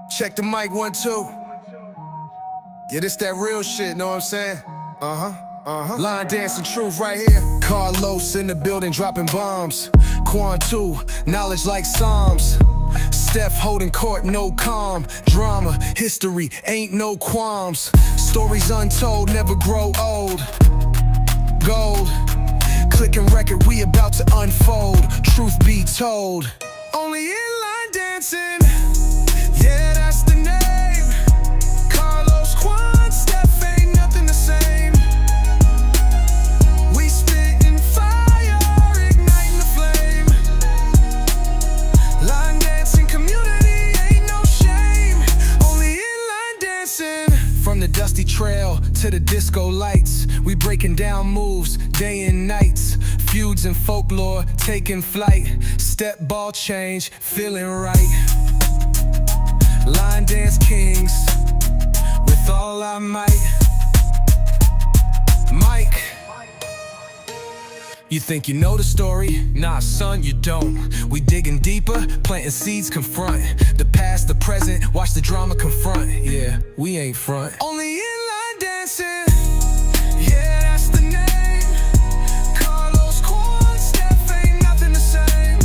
Check the mic 1 2. Yeah, this that real shit, know what I'm saying? Line dancing truth right here. Carlos in the building dropping bombs. Quan 2, knowledge like Psalms. Steph holding court, no calm. Drama, history, ain't no qualms. Stories untold, never grow old. Gold, clicking record, we about to unfold. Truth be told, only inline dancing. Yeah, that's the name. Carlos, Quan, Steph, ain't nothing the same. We spitting fire, igniting the flame. Line dancing community, ain't no shame. Only inline dancing. From the dusty trail to the disco lights, we breaking down moves day and nights. Feuds and folklore taking flight. Step, ball change, feeling right. Line dance kings, with all our might. Mike, you think you know the story? Nah, son, you don't. We digging deeper, planting seeds, confront the past, the present, watch the drama confront. Yeah, we ain't front. Only inline dancing. Yeah, that's the name. Carlos, Quan, Steph, ain't nothing the same.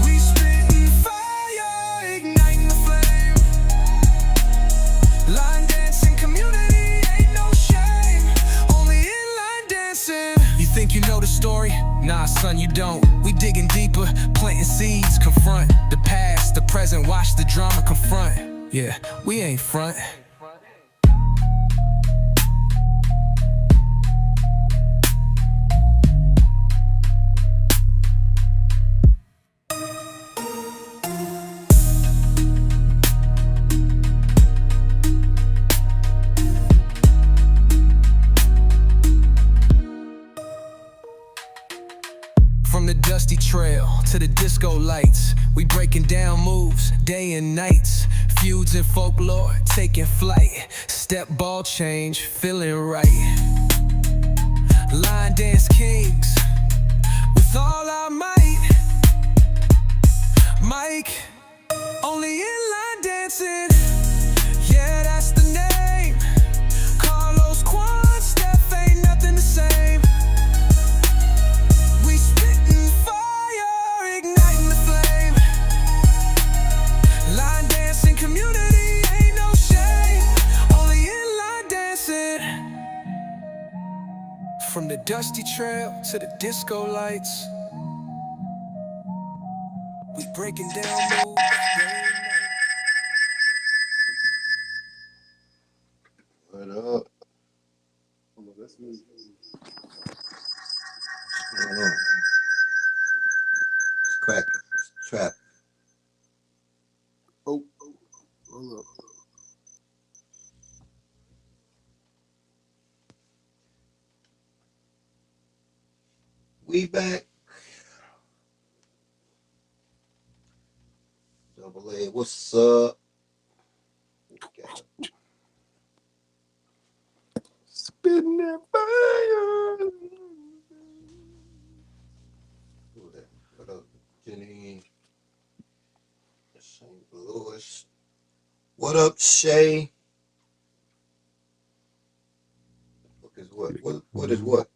We spitting fire, igniting the flame. Line dancing community, ain't no shame. Only inline dancing. You think you know the story? Nah, son, you don't. We digging deeper, planting seeds, confront the past, the present, watch the drama confront. Yeah, we ain't front. From the dusty trail to the disco lights, we breaking down moves day and nights. Feuds and folklore taking flight. Step, ball change, feeling right. Line dance kings, with all our might. Mike, only inline dancing. Yeah, that's the name. Carlos, Quan, Steph, ain't nothing the same. We spitting fire, igniting the flame. Line dancing community, ain't no shame. Only inline dancing. From the dusty trail to the disco lights, we breaking down moves day and night. What up? What's going on? It's cracking. It's trap. Oh, hold up. We back. Double A. What's up? Spitting that fire. Who that? What up, Jenny? St. Louis. What up, Shay? What is what? What is what?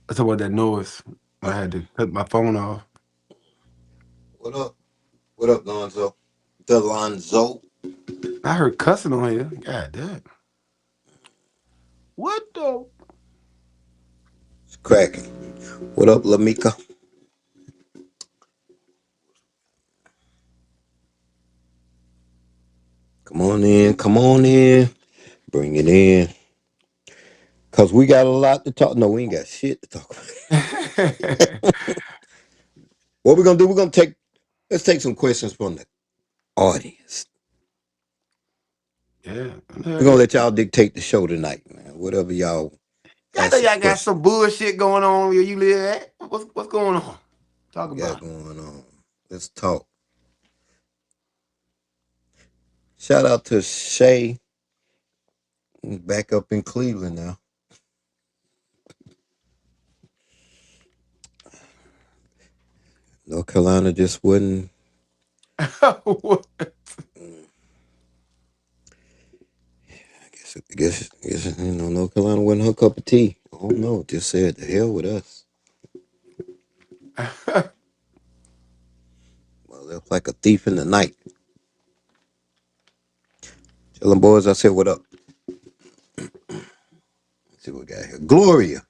That's about that noise. I had to cut my phone off. What up? What up, Lonzo? Delonzo. I heard cussing on here. God damn. What the? It's cracking. What up, Lamika? Come on in. Come on in. Bring it in. Because we got a lot to talk. No, we ain't got shit to talk about. What we're going to do, let's take some questions from the audience. Yeah. We're going to let y'all dictate the show tonight, man. Whatever y'all I know y'all got some bullshit going on where you live at. What's going on? Talk about going on. Let's talk. Shout out to Shay. Back up in Cleveland now. North Carolina just wouldn't. What? I guess North Carolina wasn't her cup of tea. I don't know. Just said the hell with us. Well, left like a thief in the night. Tell them boys I said what up. Let's see what we got here. Gloria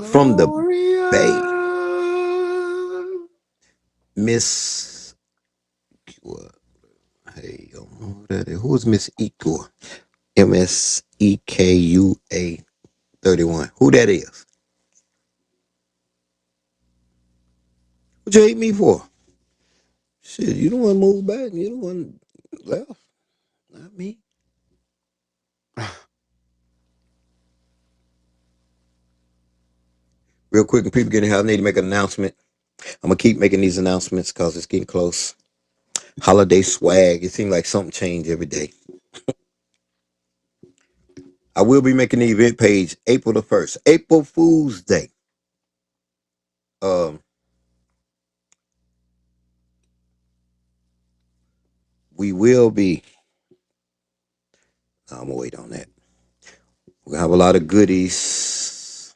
from the Gloria. Bay. Miss. What? Hey, I don't know who that is. Who's Miss Equa? MSEKUA 31. Who that is? What you hate me for? Shit, you don't want to move back. You don't want left. Not me. Real quick, and people getting here, I need to make an announcement. I'm gonna keep making these announcements because it's getting close. Holiday swag. It seems like something changed every day. I will be making the event page April the 1st, April Fool's Day. Um, we will be. I'm gonna wait on that. We're gonna have a lot of goodies.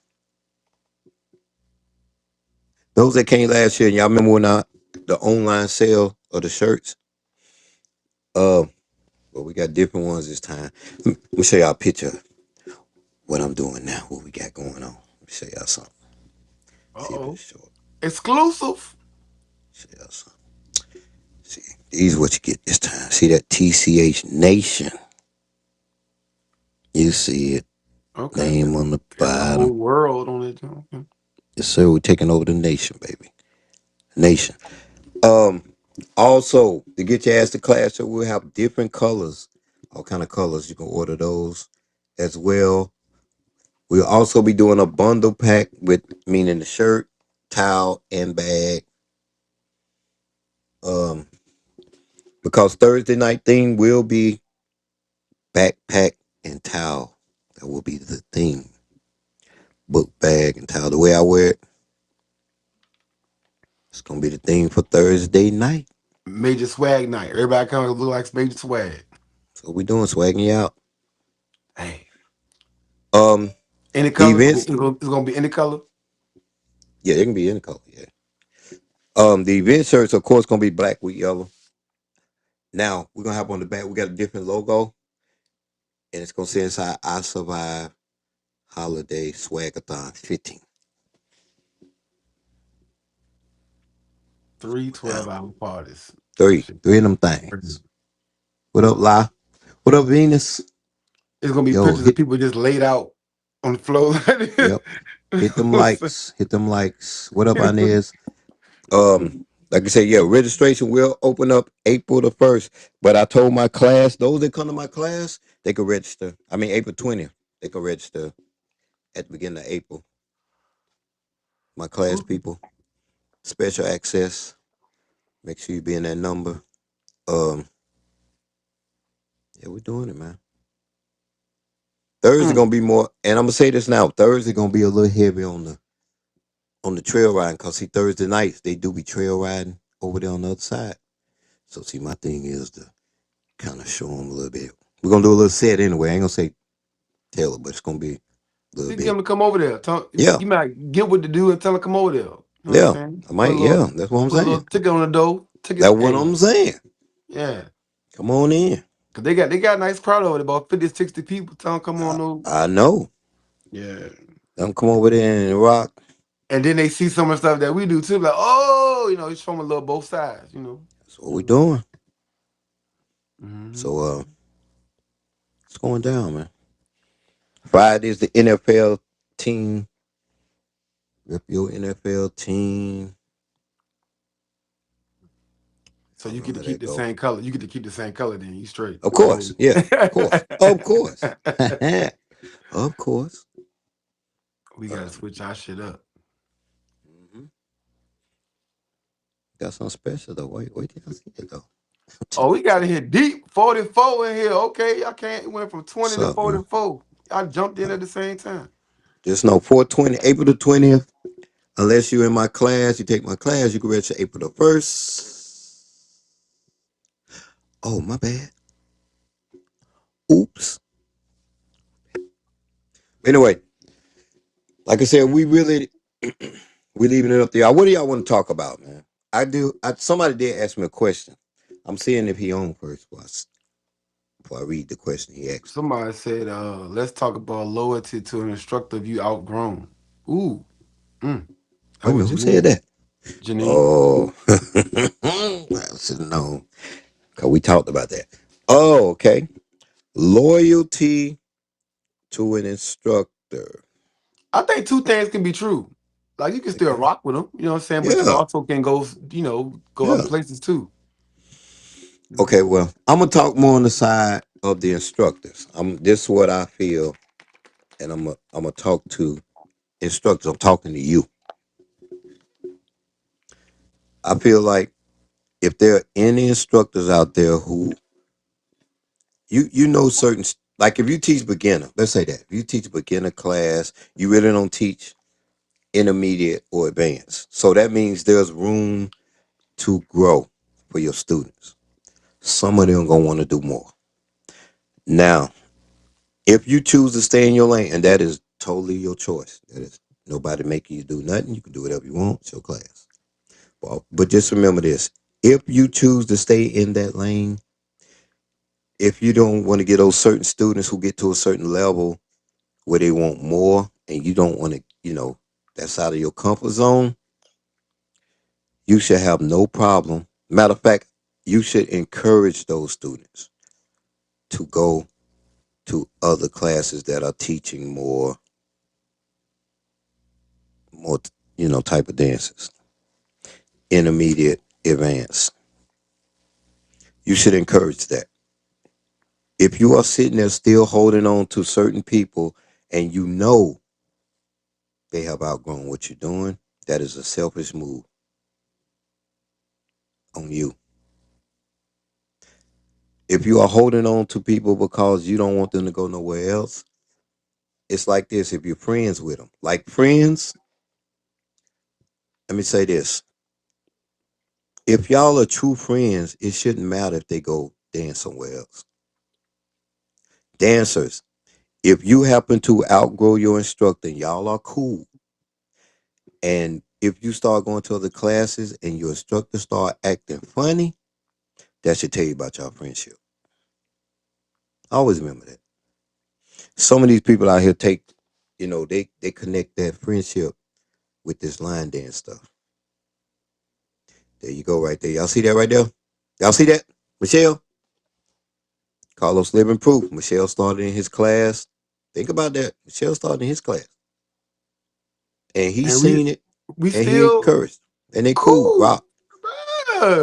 Those that came last year, y'all remember when the online sale of the shirts? Uh, but we got different ones this time. Let me show y'all a picture of what I'm doing now, what we got going on. Let me show y'all something. See if it's Uh-oh. short. Exclusive. Show y'all something. See, these what you get this time. See that TCH Nation? You see it. Okay. Name on the Got the bottom. whole world on it. Okay. Yes, sir. We're taking over the nation, baby. Nation. Um, Also, to get your ass to class, so we'll have different colors, all kind of colors. You can order those as well. We'll also be doing a bundle pack with meaning the shirt, towel, and bag. Um, because Thursday night theme will be backpack and towel. That will be the theme. Book bag and towel. The way I wear it, it's gonna be the theme for Thursday night. Major swag night. Everybody kind of look like major swag. So we doing swagging you out. Hey. Um, Any the color? events, It's gonna be any color. yeah, it can be any color. Yeah. The event shirts, of course, gonna be black with yellow. Now we're gonna have on the back. We got a different logo, and it's gonna say inside "I Survive Holiday Swagathon 15." 3 Go down 12-hour parties. three, Shit. three of them things. What up, La? What up, Venus? It's gonna be Yo, pictures of hit. people just laid out on the floor. Yep, hit them likes. Hit them likes. What up, Inez? Like I said, yeah, registration will open up April the 1st. But I told my class, those that come to my class, they could register. I mean, April 20th, they could register at the beginning of April. My class people, special access. Make sure you be in that number. Um, yeah, we're doing it, man. Thursday Mm. gonna be more, and I'm gonna say this now. Thursday gonna be a little heavy on the trail riding, cause see Thursday nights they do be trail riding over there on the other side. So see, my thing is to kind of show them a little bit. We're gonna do a little set anyway. I ain't gonna say tell it, but it's gonna be a little You get bit. them to come over there. Yeah, You might get with the dude and tell him to come over there. You know what I'm yeah. saying? I might. Yeah, that's what I'm Put a little saying. ticket on the door. That's Ticket. what Hey, I'm saying. yeah. Come on in. Cause they got a nice crowd over there, about 50, 60 people. Tell them come on over. I know. Yeah. Them come over there and rock. And then they see some of the stuff that we do too. Like, oh, it's from a little both sides. That's what we Mm-hmm. doing. So Mm-hmm. it's going down, man. Friday is the NFL team. Rep your NFL team. So I don't you know get to how keep that the go. same color. You get to keep the same color. Then you straight. Of You course, golden. yeah, of course, of course, of course. We got to Um, switch our shit up. mhm. Got something special though. Wait till I see it though. Oh, we got to hit deep. 44 in here. Okay, I can't. It went from 20 What's to up, man? 44. I jumped in Uh, at the same time. just know 420, April the 20th. Unless you're in my class, you take my class, you can register April the 1st. Oh, my bad. Oops. Anyway, like I said, we leaving it up there. What do y'all want to talk about, man? I do. Somebody did ask me a question. I'm seeing if he on first before I read the question he asked me. Somebody said, let's talk about loyalty to an instructor if you outgrown. Ooh. Mm. That Wait a was minute, who said Janine. that? Janine. Oh, I should have known because we talked about that. Oh, okay. Loyalty to an instructor. I think two things can be true. Like you can They still can. rock with them, you know what I'm saying? But you Yeah, also can go, go other yeah. places too. Okay, well, I'm gonna talk more on the side of the instructors. This is what I feel, and I'm gonna talk to instructors. I'm talking to you. I feel like if there are any instructors out there who you know certain, like if you teach beginner, let's say that if you teach beginner class, you really don't teach intermediate or advanced. So that means there's room to grow for your students. Some of them gonna want to do more. Now, if you choose to stay in your lane, and that is totally your choice, that is nobody making you do nothing. You can do whatever you want. It's your class. Well, but just remember this: if you choose to stay in that lane, if you don't want to get those certain students who get to a certain level where they want more, and you don't want to, that's out of your comfort zone, you should have no problem. Matter of fact, you should encourage those students to go to other classes that are teaching more, type of dances, intermediate, advanced. You should encourage that. If you are sitting there still holding on to certain people and you know they have outgrown what you're doing, that is a selfish move on you. If you are holding on to people because you don't want them to go nowhere else, it's like this. If you're friends with them, like friends, let me say this. If y'all are true friends, it shouldn't matter if they go dance somewhere else. Dancers, if you happen to outgrow your instructor and y'all are cool, and if you start going to other classes and your instructor start acting funny, that should tell you about your friendship. Always remember that. Some of these people out here they connect that friendship with this line dance stuff. There you go, right there. Y'all see that right there? Y'all see that? Michelle? Carlos living proof. Michelle started in his class. Think about that. Michelle started in his class. And he And we seen it we and he still encouraged. And they cool. cool. Rock.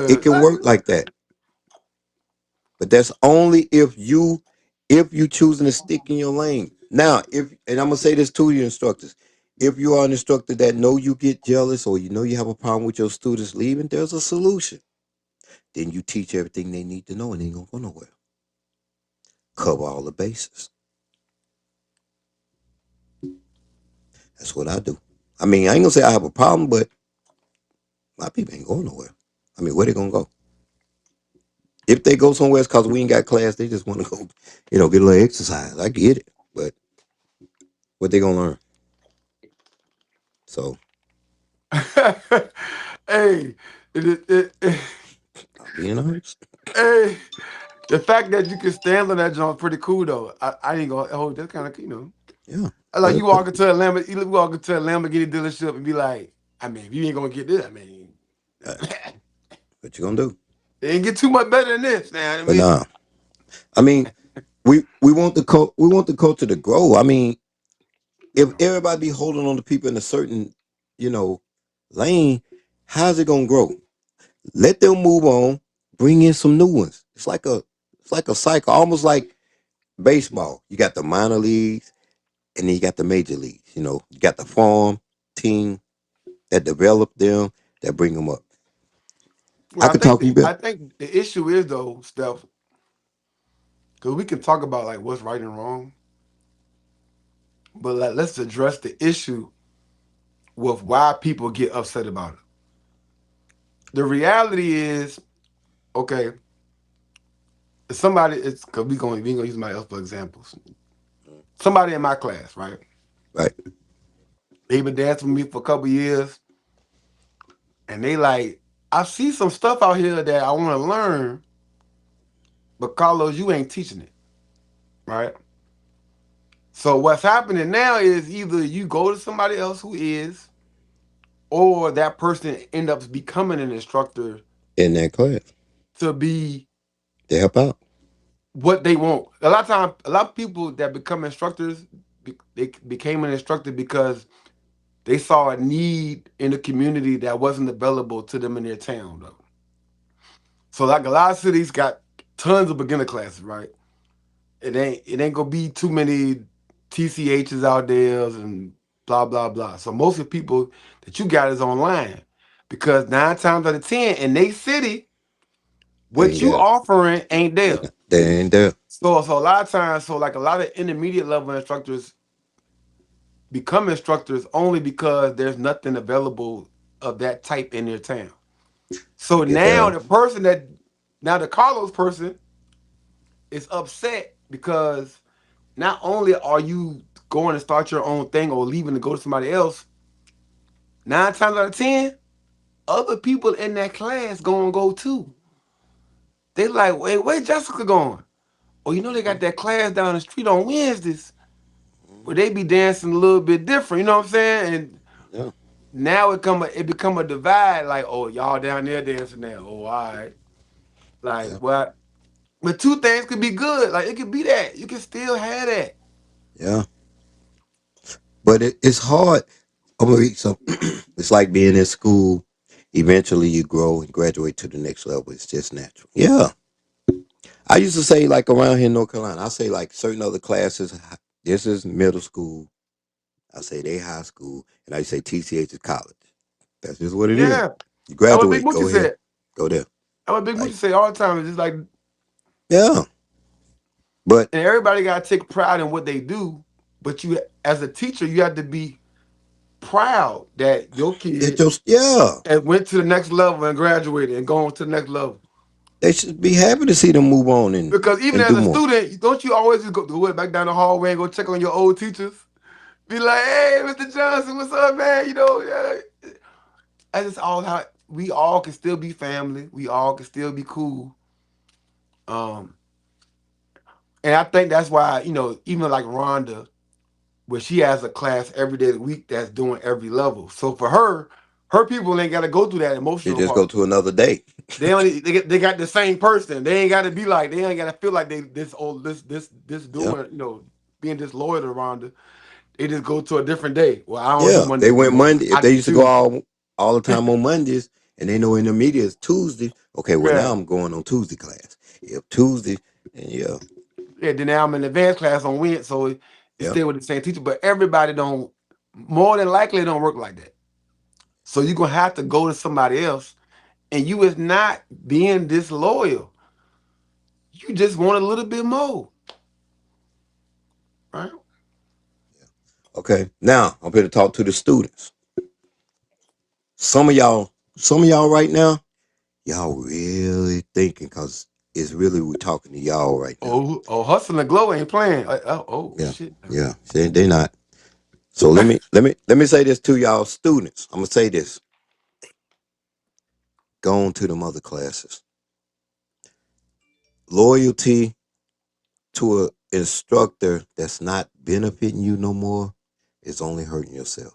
It Bruh. can work like that. But that's only if you choosing to stick in your lane. Now, if and I'm gonna say this to your instructors. If you are an instructor that know you get jealous or you know you have a problem with your students leaving, there's a solution. Then you teach everything they need to know and they ain't gonna go nowhere. Cover all the bases. That's what I do. I mean, I ain't gonna say I have a problem, but my people ain't going nowhere. I mean, where they gonna go? If they go somewhere, it's because we ain't got class. They just want to go, get a little exercise. I get it, but what they gonna learn? So Hey, I'm being honest. hey, the fact that you can stand on that joint pretty cool though. I ain't gonna hold that's kind of Yeah, like but you walk into a Lamborghini dealership and be like, I mean, if you ain't gonna get this, I mean, uh, what you gonna do? it ain't get too much better than this. Now, I But mean, nah, I mean, we want the culture to grow. I mean, if everybody be holding on to people in a certain, you know, lane, how's it gonna grow? Let them move on. Bring in some new ones. It's like a cycle, almost like baseball. You got the minor leagues, and then you got the major leagues. You got the farm team that develop them, that bring them up. I well, could talk to you I about. think the issue is though, Steph, because we can talk about like what's right and wrong, but like, let's address the issue with why people get upset about it. The reality is, okay, if somebody, it's because we gonna use somebody else for examples. Somebody in my class, right? Right. They've been dancing with me for a couple years, and they like, I see some stuff out here that I want to learn, but Carlos, you ain't teaching it, right? So what's happening now is either you go to somebody else who is, or that person end up becoming an instructor In that class, to be they help out. what they want. A lot of times, a lot of people that become instructors, they became an instructor because they saw a need in the community that wasn't available to them in their town, though. So like a lot of cities got tons of beginner classes, right? It ain't gonna be too many TCHs out there and blah blah blah. So most of the people that you got is online because 9 times out of 10 in they city, They what ain't you got. offering ain't there. They ain't there. So a lot of times, so like a lot of intermediate level instructors become instructors only because there's nothing available of that type in their town. So now Yeah. the Carlos person is upset because not only are you going to start your own thing or leaving to go to somebody else, 9 times out of 10, other people in that class gonna go too. They like, wait, where Jessica going? Oh, you know they got that class down the street on Wednesdays where they be dancing a little bit different. You know what I'm saying? And Yeah. now it become a divide. Like, oh, y'all down there dancing now. Oh, all right. Like, Yeah. what? But two things could be good. Like, it could be that you can still have that. Yeah. But it's hard. I'm gonna read some. It's like being in school. Eventually, you grow and graduate to the next level. It's just natural. Yeah. I used to say like around here in North Carolina. I say like certain other classes. This is middle school. I say they high school, and I say TCH is college. That's just what it is. Yeah. You That's what Big graduate, Moochie go here, said. go there. That's what Big Moochie Like say all the time. It's just like, yeah. But and everybody got to take pride in what they do. But you, as a teacher, you have to be proud that your it kid just yeah. went to the next level and graduated and going to the next level. They should be happy to see them move on Because even and as do a more. student, don't you always just go it back down the hallway and go check on your old teachers? Be like, hey, Mr. Johnson, what's up, man? You know, yeah. That's just all how we all can still be family. We all can still be cool. Um, and I think that's why, even like Rhonda, where she has a class every day of the week that's doing every level. So for her people ain't gotta go through that They emotional just go part. to another day. They got the same person. They ain't gotta be like they ain't gotta feel like they this Yeah. doing, being disloyal to Rhonda. They just go to a different day. Well, I don't do Yeah. Monday They no went more. Monday. If I they do used to go Tuesday. all the time on Mondays and they know intermediate is Tuesday, okay, well Yeah. now I'm going on Tuesday class. If Tuesday and yeah, Yeah, then now I'm in advanced class on Wednesday, so you yeah. stay with the same teacher. But everybody don't more than likely don't work like that. So you're gonna have to go to somebody else. And you is not being disloyal. You just want a little bit more. Right? Okay. Now I'm here to talk to the students. Some of y'all right now, y'all really thinking because it's really we're talking to y'all right now. Oh, Hustle and Glow ain't playing. Oh, Yeah, shit. yeah. They not. So let me say this to y'all students. I'm gonna say this. Go on to them other classes. Loyalty to an instructor that's not benefiting you no more is only hurting yourself.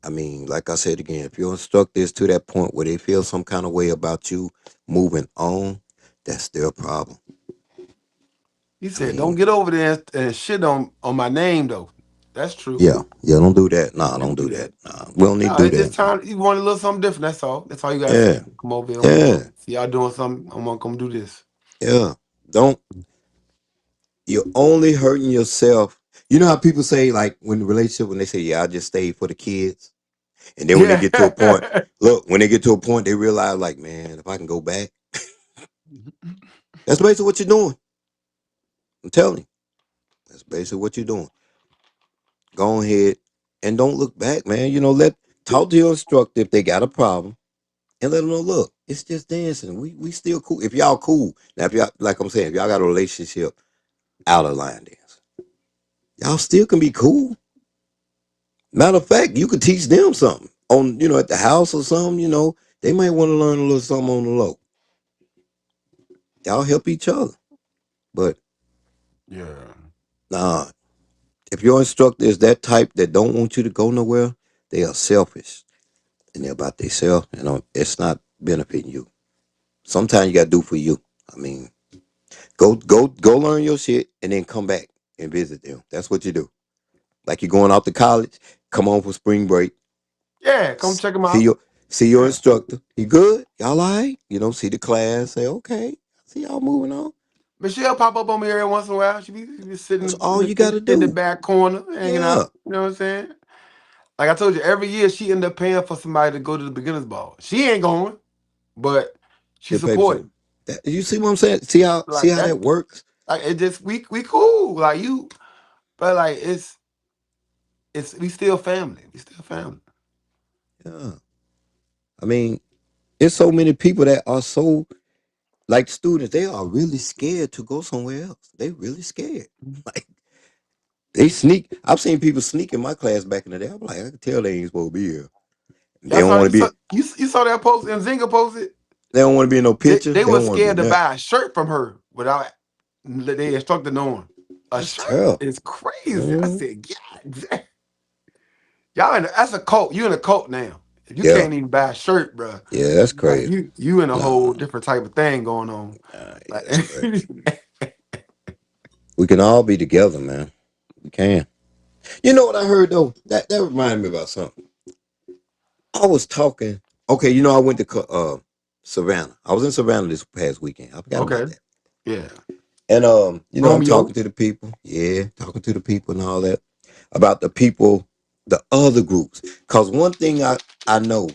I mean, like I said again, if your instructor is to that point where they feel some kind of way about you moving on, that's their problem. He I said, don't mean, get over there and shit on my name though. That's true. yeah, yeah, don't do that. Nah, Don't don't do do that. that. Nah, we don't need No, to it's do just that. time. You want a little something different. That's all. That's all you gotta say. Yeah, Come over here. I'm gonna yeah, see y'all doing something. I'm gonna come do this. yeah. Don't You're only hurting yourself. You know how people say, like, when the relationship, when they say, yeah, I just stayed for the kids. And then when they Yeah. get to a point, look, when they get to a point, they realize, like, man, if I can go back, that's basically what you're doing. I'm telling you, that's basically what you're doing. Go ahead. and don't look back, man. Let talk to your instructor if they got a problem, and let them know. Look, it's just dancing. We still cool. If y'all cool now, if y'all like I'm saying, if y'all got a relationship out of line dance, y'all still can be cool. Matter of fact, you could teach them something on at the house or something. They might want to learn a little something on the low. Y'all help each other, but Yeah. nah. If your instructor is that type that don't want you to go nowhere, they are selfish and they're about themselves, and it's not benefiting you. Sometimes you got to do for you. I mean, go learn your shit and then come back and visit them. That's what you do. Like you're going out to college, come on for spring break, Yeah, come check them see out. your Yeah. instructor. You good? Y'all all right? See the class. Say okay. See y'all moving on. Michelle pop up on me every once in a while. She be That's sitting all you got in, to in the do. back corner, hanging Yeah, out. You know what I'm saying? Like I told you, every year she ended up paying for somebody to go to the beginners ball. She ain't going, but she the paper so. supported. You see what I'm saying? See how Like that, that works? like it just we cool. Like you, but like it's we still family. We still family. Yeah. I mean, it's so many people that are so like students. They are really scared to go somewhere else. They really scared. Like they sneak. I've seen people sneak in my class back in the day. I'm like, I can tell they ain't supposed to be here. They Y'all don't saw want to you be. saw you saw that post and Zinga posted. They don't want to be in no picture. They They were don't want to be scared to nothing. buy a shirt from her without they instructor knowing. A That's shirt terrible. is crazy. I Mhm. said, yeah, y'all that's a cult. You in a cult now. If you Yeah, can't even buy a shirt, bro, yeah, that's like crazy. you in a whole Nah, different type of thing going on. yeah, Like that's crazy. We can all be together, man. We can. You know what I heard though? That reminded me about something. I was talking. Okay, I went to Savannah. I was in Savannah this past weekend. I forgot about okay, that. yeah, And I'm Romeo. talking to the people. Yeah, talking to the people and all that about the people, the other groups. Cause one thing I know,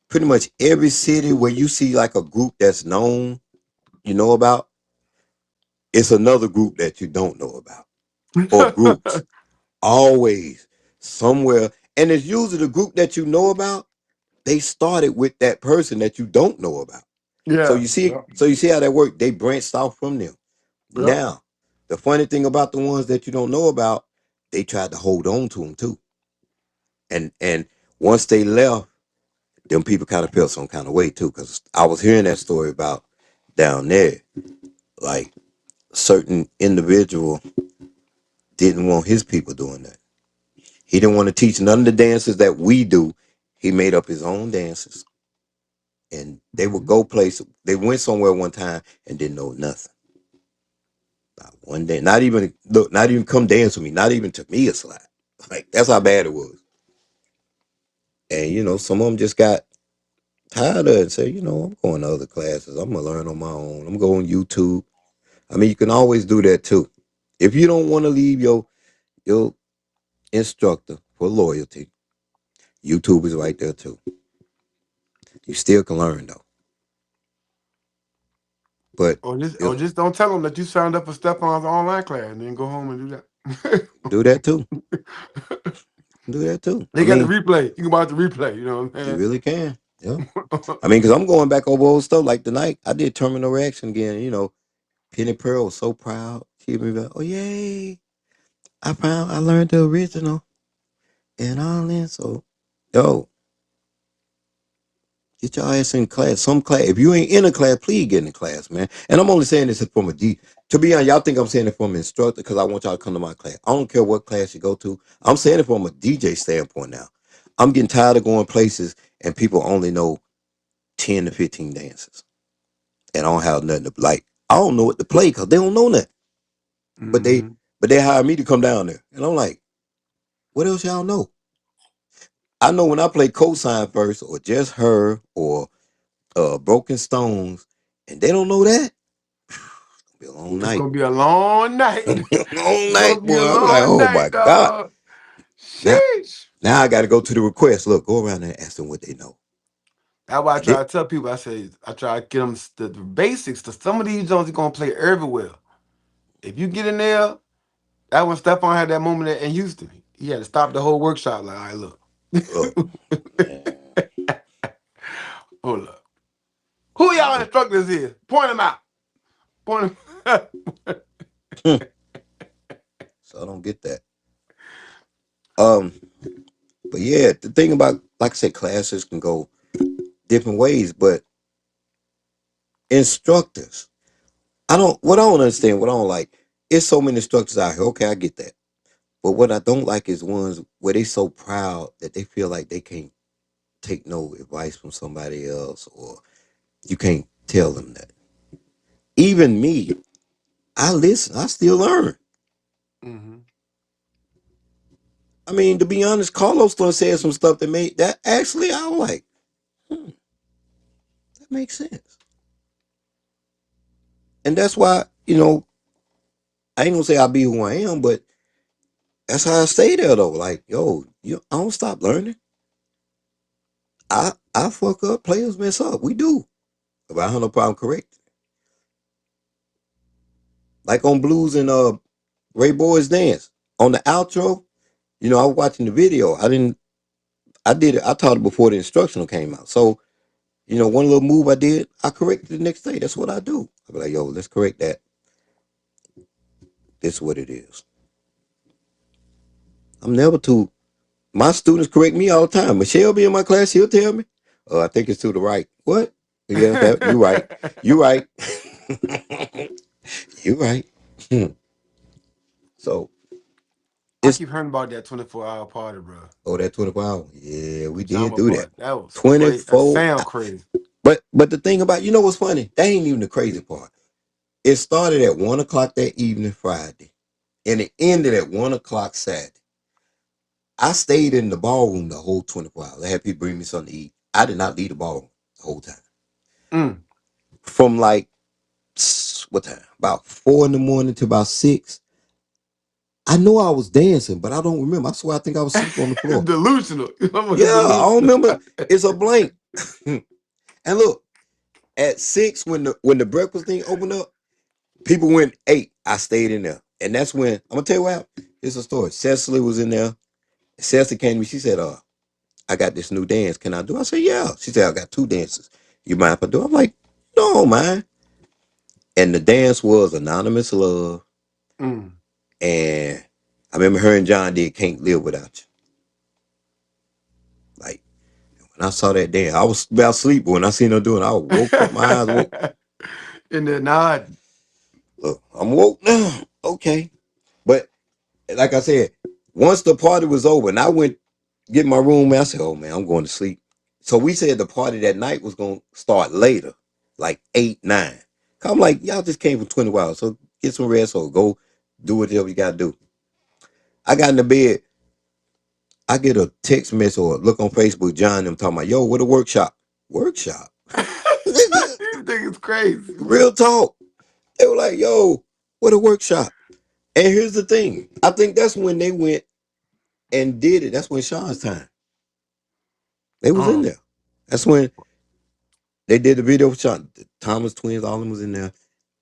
pretty much every city where you see like a group that's known, about, it's another group that you don't know about, or groups always somewhere, and it's usually the group that you know about. They started with that person that you don't know about. So Yeah, you see, yep, so you see how that worked. They branched off from them. yep. Now, the funny thing about the ones that you don't know about, they tried to hold on to them too. And once they left, them people kind of felt some kind of way too. Because I was hearing that story about down there, like certain individual didn't want his people doing that. He didn't want to teach none of the dances that we do. He made up his own dances, and they would Mhm. go places. They went somewhere one time and didn't know nothing. Not one day, not even look, not even come dance with me, not even took me a slide. Like that's how bad it was. And some of them just got tired of it and said, I'm going to other classes. I'm gonna learn on my own. I'm going YouTube. I mean, you can always do that too. If you don't want to leave your instructor for loyalty, YouTube is right there too. You still can learn though. But Or just don't tell them that you signed up for Stefan's online class and then go home and do do that too. that. Do that too. I They got the mean, replay. You can watch the replay. You know what you I'm really can. Yeah. saying? I mean, because I'm going back over old stuff. Like tonight, I did Terminal Reaction again. Penny Pearl was so proud. She was like, "Oh yay! I learned the original and all that." So, yo, get your ass in class. Some class. If you ain't in a class, please get in class, man. And I'm only saying this from a D. To be honest, y'all think I'm saying it from an instructor because I want y'all to come to my class. I don't care what class you go to. I'm saying it from a DJ standpoint now. I'm getting tired of going places and people only know 10 to 15 dances. And I don't have nothing to like. I don't know what to play because they don't know nothing. But they Hmm. but they hire me to come down there. And I'm like, what else y'all know? I know when I play cosign first or just her or broken stones and they don't know that, it's gonna be a long It's night. gonna be a long night. It's gonna be a long It's gonna night, be a boy. I'm like, long oh my night, God. dog. Now Sheesh. now I gotta go to the request. Look, go around there and ask them what they know. That's why I And it try to tell people. I try to get them the basics. To some of these Jones are gonna play everywhere. If you get in there, that when Stephon had that moment in Houston. he had to stop the whole workshop. Like, all right, look, Look, man. hold up. Who y'all Yeah. instructors is? Point them out. Point them. So I don't get that. Um, but yeah, the thing about, like I said, classes can go different ways, but instructors, what I don't understand, what I don't like, it's so many instructors out here. Okay, I get that. But what I don't like is ones where they so proud that they feel like they can't take no advice from somebody else, or you can't tell them that. Even me, I listen, I still learn. Hmm. I mean, to be honest, Carlos done said some stuff that made that actually I was like, that makes sense. And that's why, I ain't gonna say I'll be who I am, but that's how I stay there though. Like, yo, I don't stop learning. I fuck up, players mess up. We do. But I have no problem correcting. Like on Blues and Ray Boys Dance. On the outro, I was watching the video. I did it, I taught it before the instructional came out. So, one little move I did, I corrected the next day. That's what I do. I be like, yo, let's correct that. This is what it is. I'm never too My students correct me all the time. Michelle be in my class, she'll tell me. I think it's to the right. What? Yeah, that you right. You right. You right. So I it's keep hearing about that 24-hour party, bro. that 24 hours. Yeah, we did Pajama do that. party. That was crazy. That 24. sound crazy. But the thing about, what's funny? That ain't even the crazy part. It started at 1 o'clock that evening Friday. And it ended at 1 o'clock Saturday. I stayed in the ballroom the whole 24 hours. I had people bring me something to eat. I did not leave the ballroom the whole time. Mm. From like what time? About 4 in the morning to about 6. I know I was dancing, but I don't remember. I swear I think I was asleep on the floor. Delusional. Yeah, Motherfucker I don't delusional. remember. It's a blank. And look, at 6, when the breakfast thing opened up, people went 8. I stayed in there. And that's when I'm gonna tell you what happened. It's a story. Cecily was in there. Cecily came to me. She said, I got this new dance. Can I do? I said, yeah. She said, I got 2 dances. You mind if I do? I'm like, no, man. And the dance was Anonymous Love. Mm. And I remember her and John did Can't Live Without You. Like, when I saw that dance, I was about asleep, but when I seen her doing it, I woke up, my eyes woke. And then nod. Look, I'm woke now. Okay. But like I said, once the party was over and I went get my room, I said, oh man, I'm going to sleep. So we said the party that night was going to start later, like 8, 9. I'm like, y'all just came for 20 hours, so get some rest or go do whatever you got to do. I got in the bed. I get a text message or look on Facebook, John, and them talking about, yo, what a workshop. Workshop? You think it's crazy. Real talk. They were like, yo, what a workshop. And here's the thing. I think that's when they went and did it. That's when Sean's time. They was in Um, there. That's when they did the video for Sean. The Thomas twins, all of them was in there.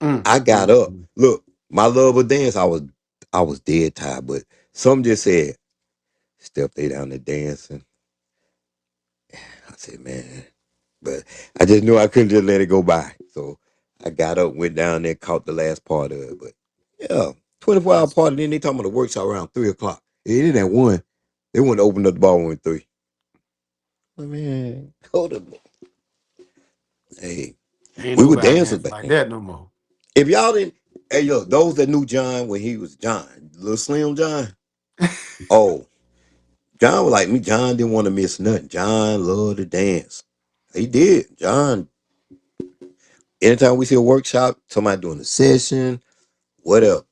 mm, I got mm, up. mm. Look, my love of dance, I was dead tired, but some just said, step they down there dancing. I said, man. But I just knew I couldn't just let it go by. So I got up, went down there, caught the last part of it. But yeah, 24-hour That's party. Then they talking about the workshop around 3 o'clock. It ended at 1. They wouldn't open up the ball at 3. Oh, man, hold up. Hey, ain't we were nobody dancers dancing back like then. that no more. If y'all didn't, hey, yo, those that knew John when he was John, little Slim John. Oh, John was like me. John didn't want to miss nothing. John loved to dance. He did. John, anytime we see a workshop, somebody doing a session, whatever,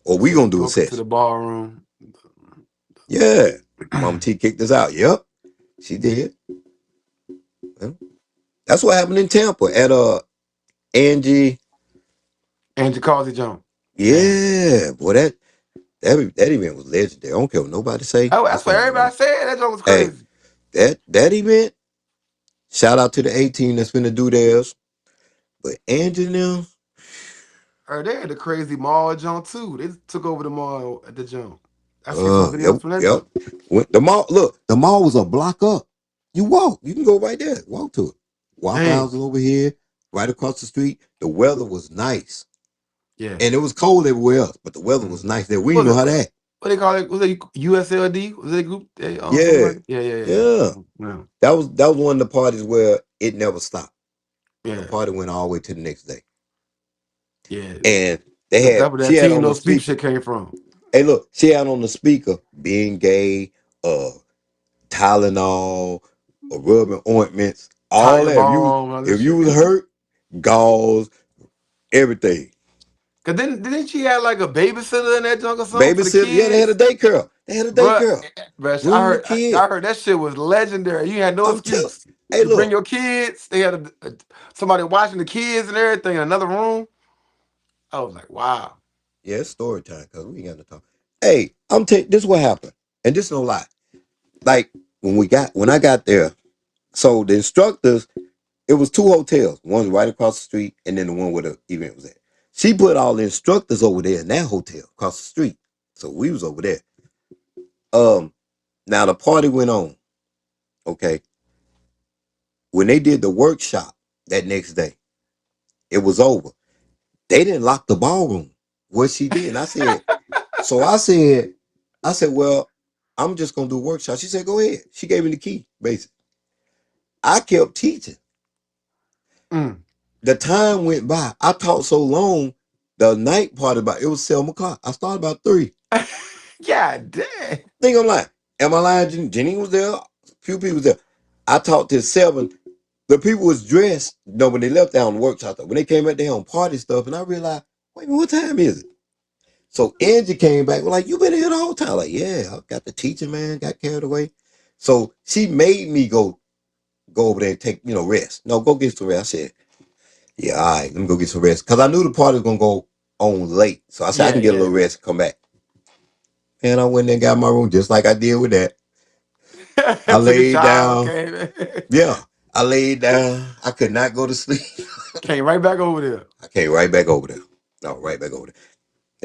or we Said he gonna do a broke into session. the ballroom. Yeah, Mama T kicked us out. Yep, she did. Well, that's what happened in Tampa at Angie. Angie Causey jump. Man. Yeah, boy, that event was legendary. I don't care what nobody say. Oh, that's That's what one of the. everybody said. That jump was Hey, crazy. that event. Shout out to the 18 that's finna do theirs. But Angie now, Or they had the crazy mall jump too. They took over the mall at the jump. I see some Yep, videos from that yep. joint. The mall, look, the mall was a block up. You walk, you can go right there, walk to it. Waffle Dang. House is over here, right across the street. The weather was nice, Yeah. and it was cold everywhere else, but the weather was Mm. nice there. We What didn't know was how it? to act. What they call it? Was it USLD? Was it a group? They, something Yeah, like that? Yeah, yeah, yeah, yeah. yeah. That was one of the parties where it never stopped. The Yeah, party went all the way to the next day, yeah. and they That's had that's where she that had team on no the sleep speaker. shit came from. Hey, look, she had on the speaker being gay, uh, Tylenol, or rubbing ointments, all Tire that. bomb, all this If you shit. was hurt, gauze, everything. Cause didn't she have like a babysitter in that junk or something for the Babysitter, yeah, they had a kids? daycare. They had a Bruh, daycare. bruh, Groom the kid. I heard that shit was legendary. You had no I'm telling. excuse. Hey, You bring look. your kids. They had somebody watching the kids and everything in another room. I was like, wow. Yeah, it's story time because we ain't got to talk. Hey, I'm telling. This is what happened, and this no lie. Like when I got there, so the instructors, it was two hotels. One right across the street, and then the one where the event was at. She put all the instructors over there in that hotel across the street. So we was over there. Um, Now the party went on. Okay, when they did the workshop that next day, it was over. They didn't lock the ballroom. What she did, and I said, so I said, well, I'm just gonna do a workshop. She said, go ahead. She gave me the key, basically. I kept teaching. Mm. The time went by. I taught so long. The night part about it was 7 o'clock. I started about 3. God damn. Think I'm lying. Am I lying? Jenny was there. A few people was there. I taught till 7. The people was dressed, when they left out on the workshop. When they came out there on party stuff, and I realized, wait a minute, what time is it? So Angie came back, like, you been here the whole time? Like, yeah, I got the teacher, man, got carried away. So she made me go over there and take, rest. No, go get some rest. I said, yeah, all right, let me go get some rest. Because I knew the party was going to go on late. So I said, I Yeah, can get a yeah. little rest and come back. And I went there and got my room just like I did with that. I Took a laid shower, down. came Yeah, I laid down. I could not go to sleep. came right back over there. I came right back over there. No, right back over there.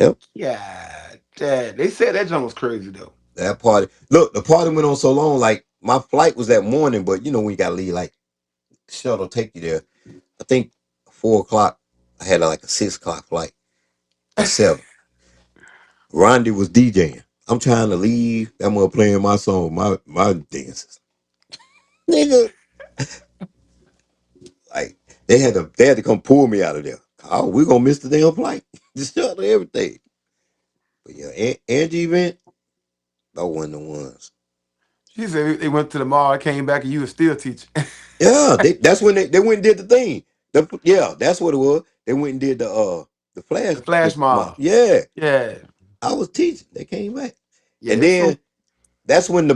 Yep. Yeah, dad. They said that junk was crazy though. That party. Look, the party went on so long. Like my flight was that morning, but when you gotta leave, like shuttle take you there. I think 4 o'clock. I had like a 6 o'clock flight or 7. Rondi was DJing. I'm trying to leave. That mother playing my song, my dances. Nigga, like they had to come pull me out of there. Oh, we gonna miss the damn flight. The shuttle, everything. But yeah, Angie event, that wasn't the ones. She said they went to the mall, came back, and you was still teaching. Yeah, that's when they went and did the thing. Yeah, that's what it was. They went and did the flash The flash mob. mob. Yeah, Yeah, I was teaching. They came back, yeah. and It's so then that's when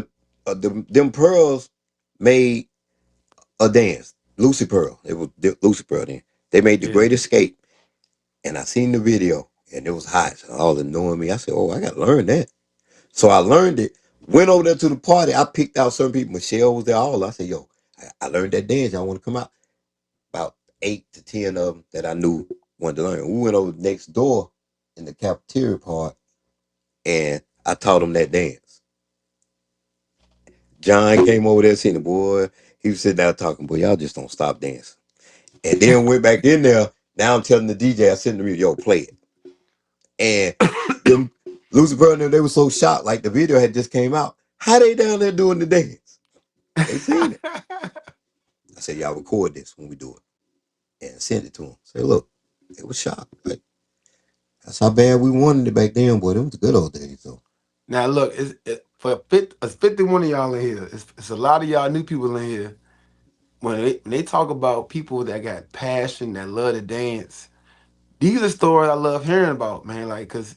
them pearls made a dance. Lucy Pearl. It was Lucy Pearl. Then they made the yeah. Great Escape, and I seen the video, and it was hot. So all knowing me, I said, "Oh, I got to learn that." So I learned it. Went over there to the party. I picked out certain people. Michelle was there. All I said, "Yo, I learned that dance. Y'all want to come out?" About 8 to 10 of them that I knew wanted to learn. We went over next door in the cafeteria part, and I taught them that dance. John came over there, seen the boy. He was sitting there talking, boy, y'all just don't stop dancing. And then went back in there. Now I'm telling the DJ, I said to me, yo, play it. And them Lucy Pearl and them, they were so shocked, like the video had just came out. How they down there doing the dance? They seen it. I said, y'all record this when we do it. And send it to them. Say, look, they was shocked. Like, that's how bad we wanted it back then, boy. Them was the good old days, though. Now look, it's 51 of y'all in here. It's a lot of y'all new people in here. When they talk about people that got passion, that love to dance, these are stories I love hearing about, man. Like, cause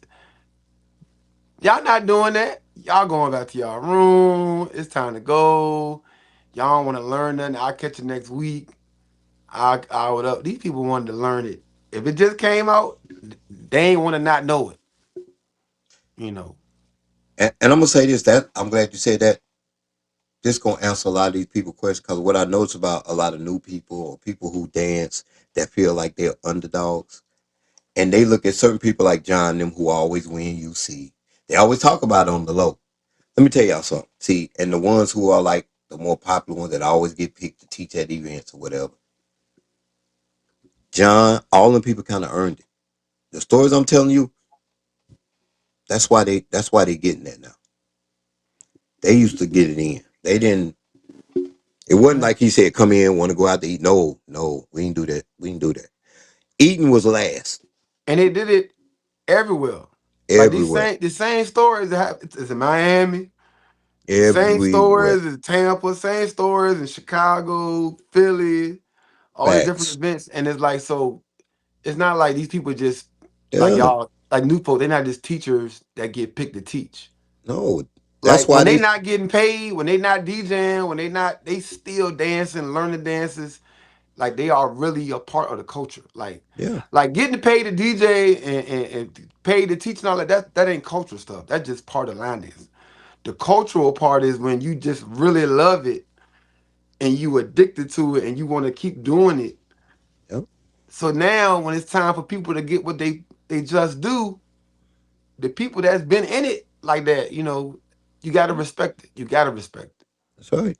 y'all not doing that. Y'all going back to y'all room. It's time to go. Y'all want to learn nothing. I'll catch you next week. I would up. These people wanted to learn it. If it just came out, they ain't want to not know it. You know. And I'm gonna say this. That I'm glad you said that. This gonna answer a lot of these people questions because what I notice about a lot of new people or people who dance that feel like they're underdogs, and they look at certain people like John them who always win UC. They always talk about it on the low. Let me tell y'all something. See, and the ones who are like the more popular ones that always get picked to teach at events or whatever, John, all them people kind of earned it. The stories I'm telling you, that's why they getting that now. They used to get it in. They didn't. It wasn't Yeah. like he said, "Come in, want to go out to eat." No, no, we didn't do that. We didn't do that. Eating was last And they did it everywhere. Like everywhere, the same stories that it's in Miami, the same everywhere. stories in Tampa, same stories in Chicago, Philly, all these different Facts. events. And it's like so it's not like these people just like Yeah, y'all like new folk, they're not just teachers that get picked to teach. no, that's Like why when they they. not getting paid, when they not DJing, when they still dancing, learning dances, like they are really a part of the culture. Yeah, Like getting paid to DJ and paid to teach and all that ain't culture stuff. That's just part of line dance. The cultural part is when you just really love it and you addicted to it and you want to keep doing it. yeah, So now when it's time for people to get what they just do, the people that's been in it like that, you gotta respect it. You gotta respect it. that's right.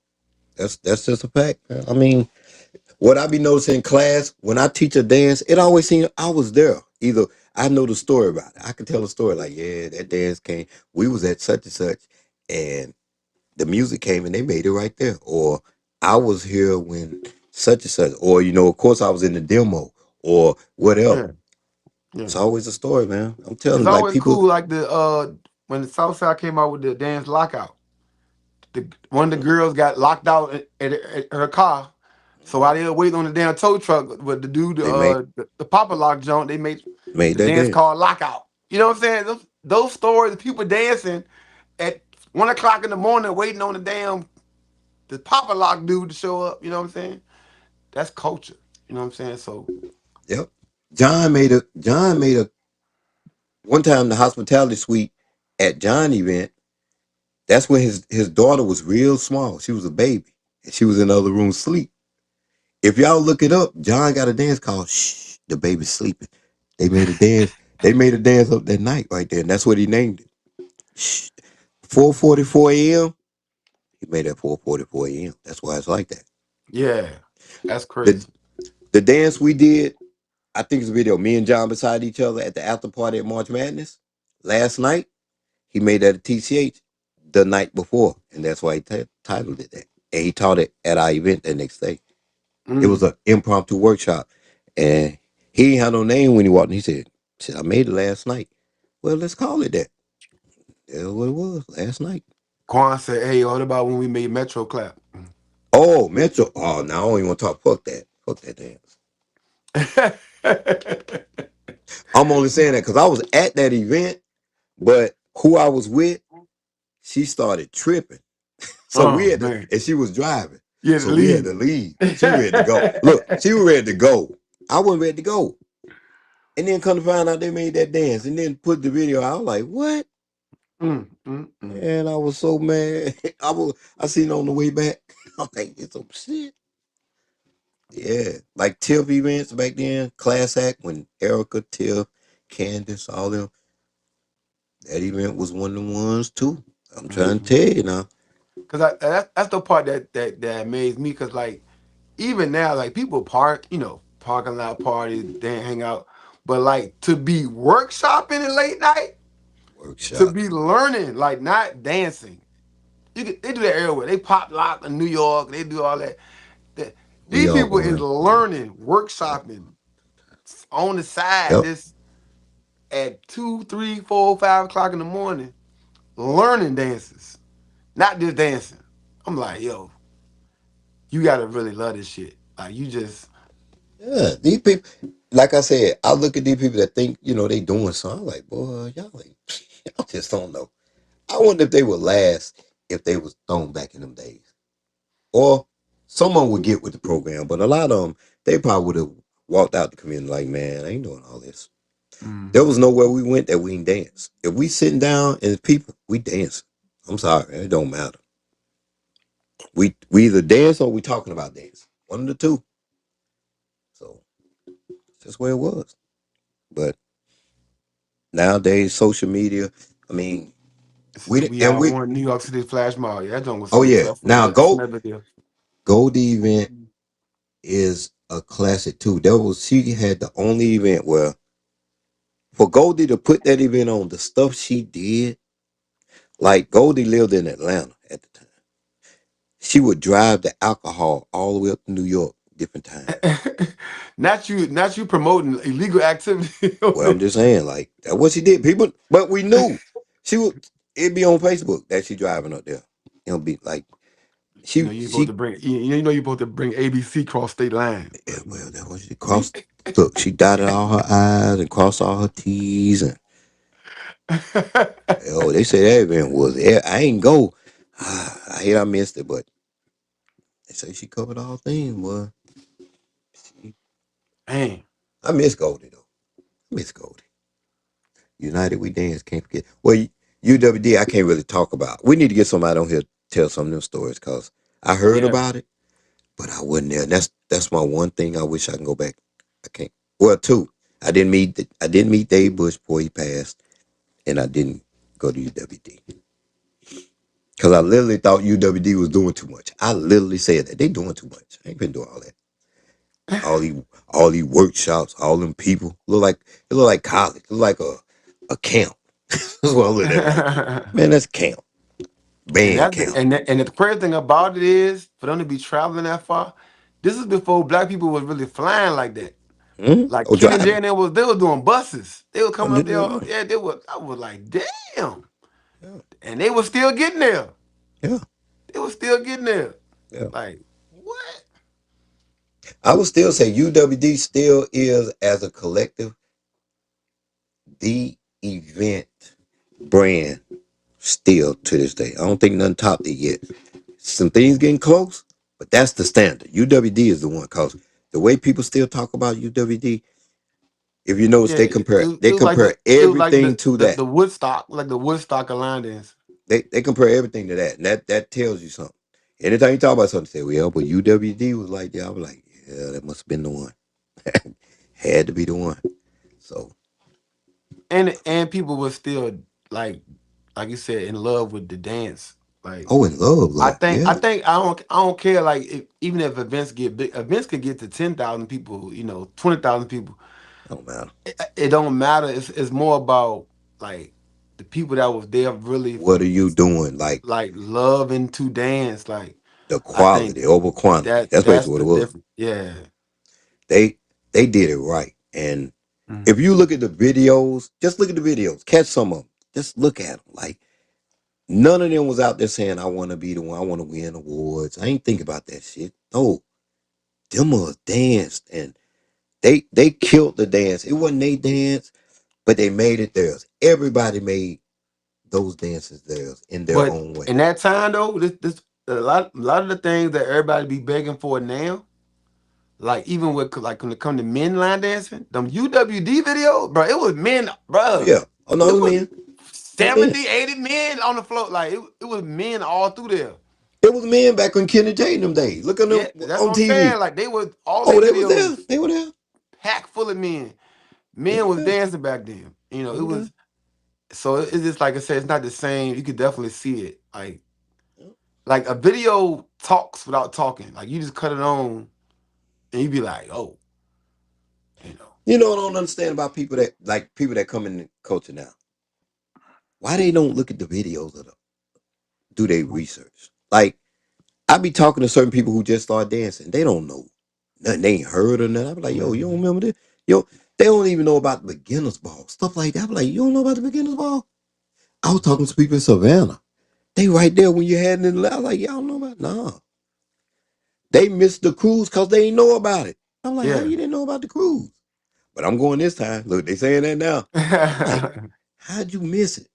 That's just a fact, man. I mean, what I be noticing in class when I teach a dance, it always seems I was there. Either I know the story about it. I can tell a story like, yeah, that dance came. We was at such and such, and the music came and they made it right there. Or I was here when such and such. Or of course, I was in the demo or whatever. Yeah, yeah. It's always a story, man. I'm It's telling you, like always people. cool, like the when the South Side came out with the dance lockout. One of the girls got locked out at her car. So while they were waiting on the damn tow truck with the dude, They made the Papa Lock joint, they made made the that dance dance. called Lockout. You know what I'm saying? Those stories, people dancing at 1 o'clock in the morning, waiting on the Papa Lock dude to show up. You know what I'm saying? That's culture. You know what I'm saying? So, Yep. John made a one time the hospitality suite at John event. That's when his daughter was real small. She was a baby, and she was in the other room asleep. If y'all look it up, John got a dance called "Shh, the baby's sleeping." They made a dance. They made a dance up that night right there, and that's what he named it. Shh, 4:44 a.m. He made it 4:44 a.m. That's why it's like that. yeah, that's The crazy. the dance we did, I think it's a video. Me and John beside each other at the after party at March Madness last night. He made that at TCH the night before, and that's why he titled it that. And he taught it at our event the next day. It was Mm. an impromptu workshop, and he ain't had no name when he walked in. He said, I made it last night. Well, let's call it that. That's what it was last night. Quan said, "Hey, what about when we made Metro clap?" Oh, Metro. Oh, now I don't even want to talk. Fuck that. Fuck that dance. I'm only saying that because I was at that event, but who I was with, she started tripping. So we Oh had to, man, and she was driving. you had to So we had leave. to leave. She was ready to go. Look, she was ready to go. I wasn't ready to go. And then come to find out they made that dance and then put the video out. I was like, what? Mm. And I was so mad. I seen it on the way back. I'm like, it's some shit. Yeah. Like Tiff events back then, Class Act when Erica, Tiff, Candace, all them, that event was one of the ones too. I'm trying to Mm. tell you now. Cause that's the part that amazed me. Cause like even now, like people parking lot parties, they hang out, but like to be workshopping at late night, to Workshop. be learning, like not dancing. They do that everywhere. They pop lock in New York. They do all that. That- We These all people is going. learning, Yep. workshopping on the side. Yep. This at 2, 3, 4, 5 o'clock in the morning, learning dances, not just dancing. I'm like, yo, you gotta really love this shit. Like you just, Yeah. These people, like I said, I look at these people that think, they doing something. I'm like, boy, y'all like, y'all just don't know. I wonder if they would last if they was thrown back in them days. Or someone would get with the program, but a lot of them, they probably would have walked out the community like, man, I ain't doing all this. There Mhm. was nowhere we went that we didn't dance. If we sitting down and people, we dance. I'm sorry, it don't matter. We either dance or we talking about dance. One of the two. So that's where it was. But nowadays, social media, I mean, We and are we. on New York City Flash Mob. Yeah, that joint was Oh yeah. successful. Now Yeah, I seen that video. Goldie event is a classic too. She had the only event where for Goldie to put that event on, the stuff she did, like Goldie lived in Atlanta at the time. She would drive the alcohol all the way up to New York different times. Not you promoting illegal activity. Well, I'm just saying, like that's what she did. People, but we knew she would. It'd be on Facebook that she driving up there. It'll be like You're supposed to she. bring. You're supposed to bring ABC cross state lines. Yeah, well, that was she crossed. Look, she dotted all her I's and crossed all her T's, and oh, they say that event was. I ain't go. I hate I missed it, but they say she covered all things. Well, Man, I miss Goldie though. I miss Goldie. United We Dance. Can't forget. Well, UWD. I can't really talk about. We need to get somebody on here to tell some of them stories because I heard yeah. about it, but I wasn't there. That's my one thing. I wish I can go back. I can't. Well, two. I didn't meet Dave Bush before he passed, and I didn't go to UWD because I literally thought UWD was doing too much. I literally said that they doing too much. I ain't been doing all that. All these all these workshops, all them people it look like college. It look like a camp. That's what I look at it like. Man, that's camp. And Band that's the camp. and the crazy thing about it is for them to be traveling that far. This is before black people was really flying like that. Hmm? Like Oh, Ken and Jay driving. and they was doing buses. They were Oh, coming no, up no, there. no. Yeah, they were. I was like, damn. Yeah, And they were still getting there. yeah, They were still getting there. yeah. Like, what? I would still say UWD still is as a collective the event brand still to this day. I don't think nothing topped it yet. Some things getting close, but that's the standard. UWD is the one cause the way people still talk about UWD, if you notice Yeah, they it was like compare it was like everything to that. the Woodstock, like the Woodstock Alliance. They compare everything to that, and that tells you something. Anytime you talk about something, say, well, but UWD was like that. I was like, yeah, that must have been the one. Had to be the one. So, And people were still like you said, in love with the dance. Like oh, and love, yeah. I don't care. Like even if events get big, events could get to 10,000 people. 20,000 people. Oh man, It don't matter. It's more about like the people that was there really what are you doing? Like like loving to dance. Like the I think quality over quantity. That's that's basically what it the was. difference. Yeah. They they did it right. And if Mhm. you look at the videos, just look at the videos, catch some of them. Just look at them. Like none of them was out there saying, "I want to be the one. I want to win awards." I ain't think about that shit. No, them was danced and they killed the dance. It wasn't they dance, but they made it theirs. Everybody made those dances theirs in their But own way. in that time though, this a lot of the things that everybody be begging for now, like even with like when it come to men line dancing, them UWD videos, bro, it was men, Oh bro. yeah. Oh no, it It was was men. It was men. 70, 80 men on the floor. Like it was men all through there. It was men back when Kenny J in them days. Look at them Yeah, that's on what I'm TV. saying. Like they was all Oh, their they was there. videos They were there. packed full of men. They Men were was there. dancing back then. They It were there. was so it's just like I said, it's not the same. You could definitely see it. Like a video talks without talking. Like you just cut it on and you be like, oh, you know. You know what I don't understand about people that come in the culture now? Why they don't look at the videos of them? Do they research? Like I be talking to certain people who just start dancing. They don't know nothing. They ain't heard or nothing. I be like, yo, you don't Mhm. remember this? Yo, they don't even know about the beginner's ball. Stuff like that. I be like, you don't know about the beginner's ball? I was talking to people in Savannah. They right there when you had it in the lab. I was like, y'all don't know about it? Nah. They missed the cruise because they ain't know about it. I'm like, how Yeah. you didn't know about the cruise? But I'm going this time. Look, they saying that now. I'm like, how'd you miss it?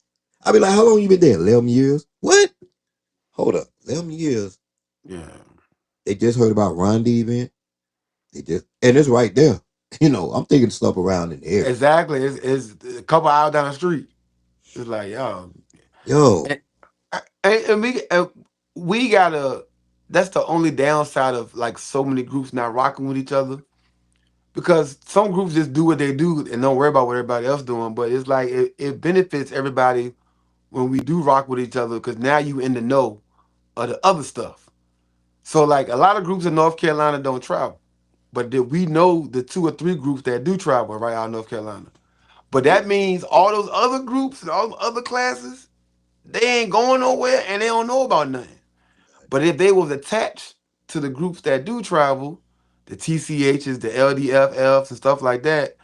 I be like, how long you been there? 11 years. What? Hold up. 11 years. Yeah. They just heard about Rondi event. And it's right there. You know, I'm thinking stuff around in the area. Exactly. It's a couple hours down the street. It's like, yo. Yo, And, and we gotta that's the only downside of like so many groups not rocking with each other. Because some groups just do what they do and don't worry about what everybody else doing. But it's like it benefits everybody when we do rock with each other because now you in the know of the other stuff. So like a lot of groups in North Carolina don't travel, but we know the 2 or 3 groups that do travel right out of North Carolina. But that means all those other groups and all the other classes, they ain't going nowhere and they don't know about nothing. But if they was attached to the groups that do travel, the TCHs, the LDFFs, and stuff like that,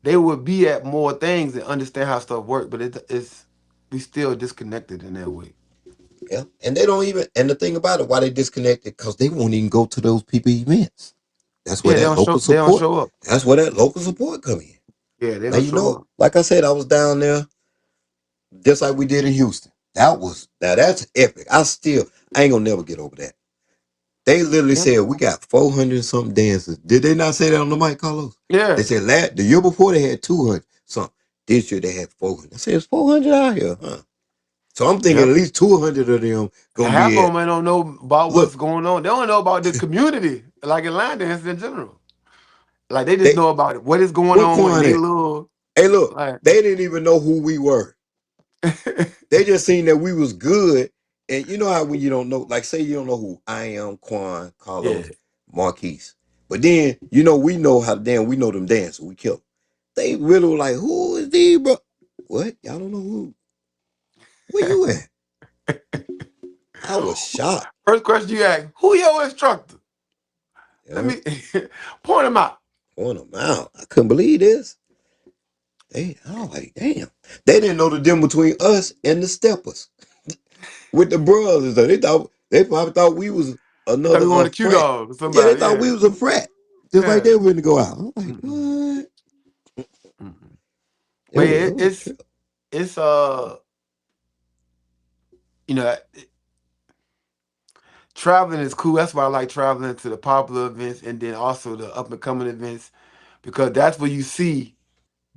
they would be at more things and understand how stuff works. But it's we still disconnected in that way. Yeah, and they don't even. And the thing about it, why they disconnected, because they won't even go to those people events. That's where Yeah, that local they don't support. show up. That's where that local support come in. Yeah, they Now don't you show know, up. like I said, I was down there just like we did in Houston. That was now that's epic. I ain't gonna never get over that. They literally Yeah. said we got 400 something dancers. Did they not say that on the mic, Carlos? They Yeah. said the year before they had 200 something. This year they had 400. I said it's 400 out here, huh? So I'm thinking at Yep. least 200 of them And gonna half be of it. them ain't don't know about what's Look, going on. They don't know about the community, like in line dance in general. Like they just they know about it, what is going what on in Quan they at? little Hey, look, like. they didn't even know who we were. They just seen that we was good. And you know how when you don't know, like say you don't know who I am, Quan, Yeah. Carlos, Marquise. But then, we know how to dance. We know them dance. We kill 'em. They really were like, who is these, bro? What? Y'all don't know who? Where you at? I was shocked. First question you ask, who your instructor? Let Yeah, me point them out. on them out. I couldn't believe this. I was like, damn. They didn't know the difference between us and the steppers with the brothers. They probably thought we was They thought another we wanted a Q frat. dog or Yeah, they somebody. thought Yeah. we was a frat. Just like Yeah. they were to go out. I'm like, Mm-mm. what? Mm-mm. It But was yeah, it was a trip. it's you know traveling is cool. That's why I like traveling to the popular events and then also the up and coming events because that's where you see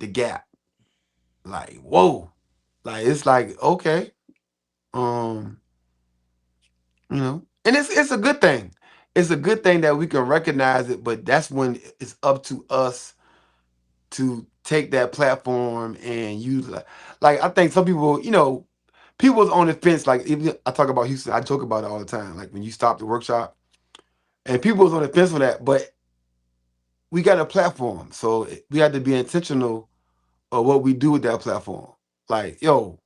the gap. Like whoa, like it's like okay, um, and it's a good thing. It's a good thing that we can recognize it, but that's when it's up to us to take that platform and use it. Like I think some people, people's on the fence. Like even I talk about Houston, I joke about it all the time. Like when you stop the workshop, and people's on the fence with that, but we got a platform, so we have to be intentional of what we do with that platform. Like yo,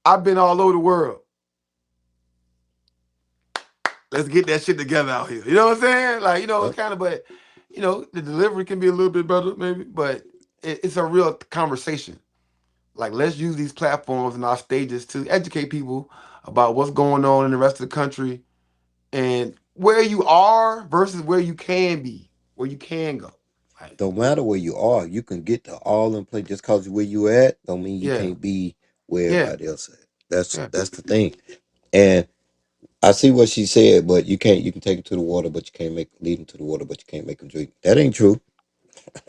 I've been all over the world. Let's get that shit together out here. You know what I'm saying? Like Yep. it's kind of, but the delivery can be a little bit better, maybe, but it's a real conversation. Like, let's use these platforms and our stages to educate people about what's going on in the rest of the country and where you are versus where you can be, where you can go. Like, Don't matter where you are, you can get to all in place just cause where you at don't mean you yeah, can't be where yeah, everybody else at. That's yeah. that's the thing. And I see what she said, but you can take them to the water, but you can't lead them to the water, but you can't make them drink. That ain't true.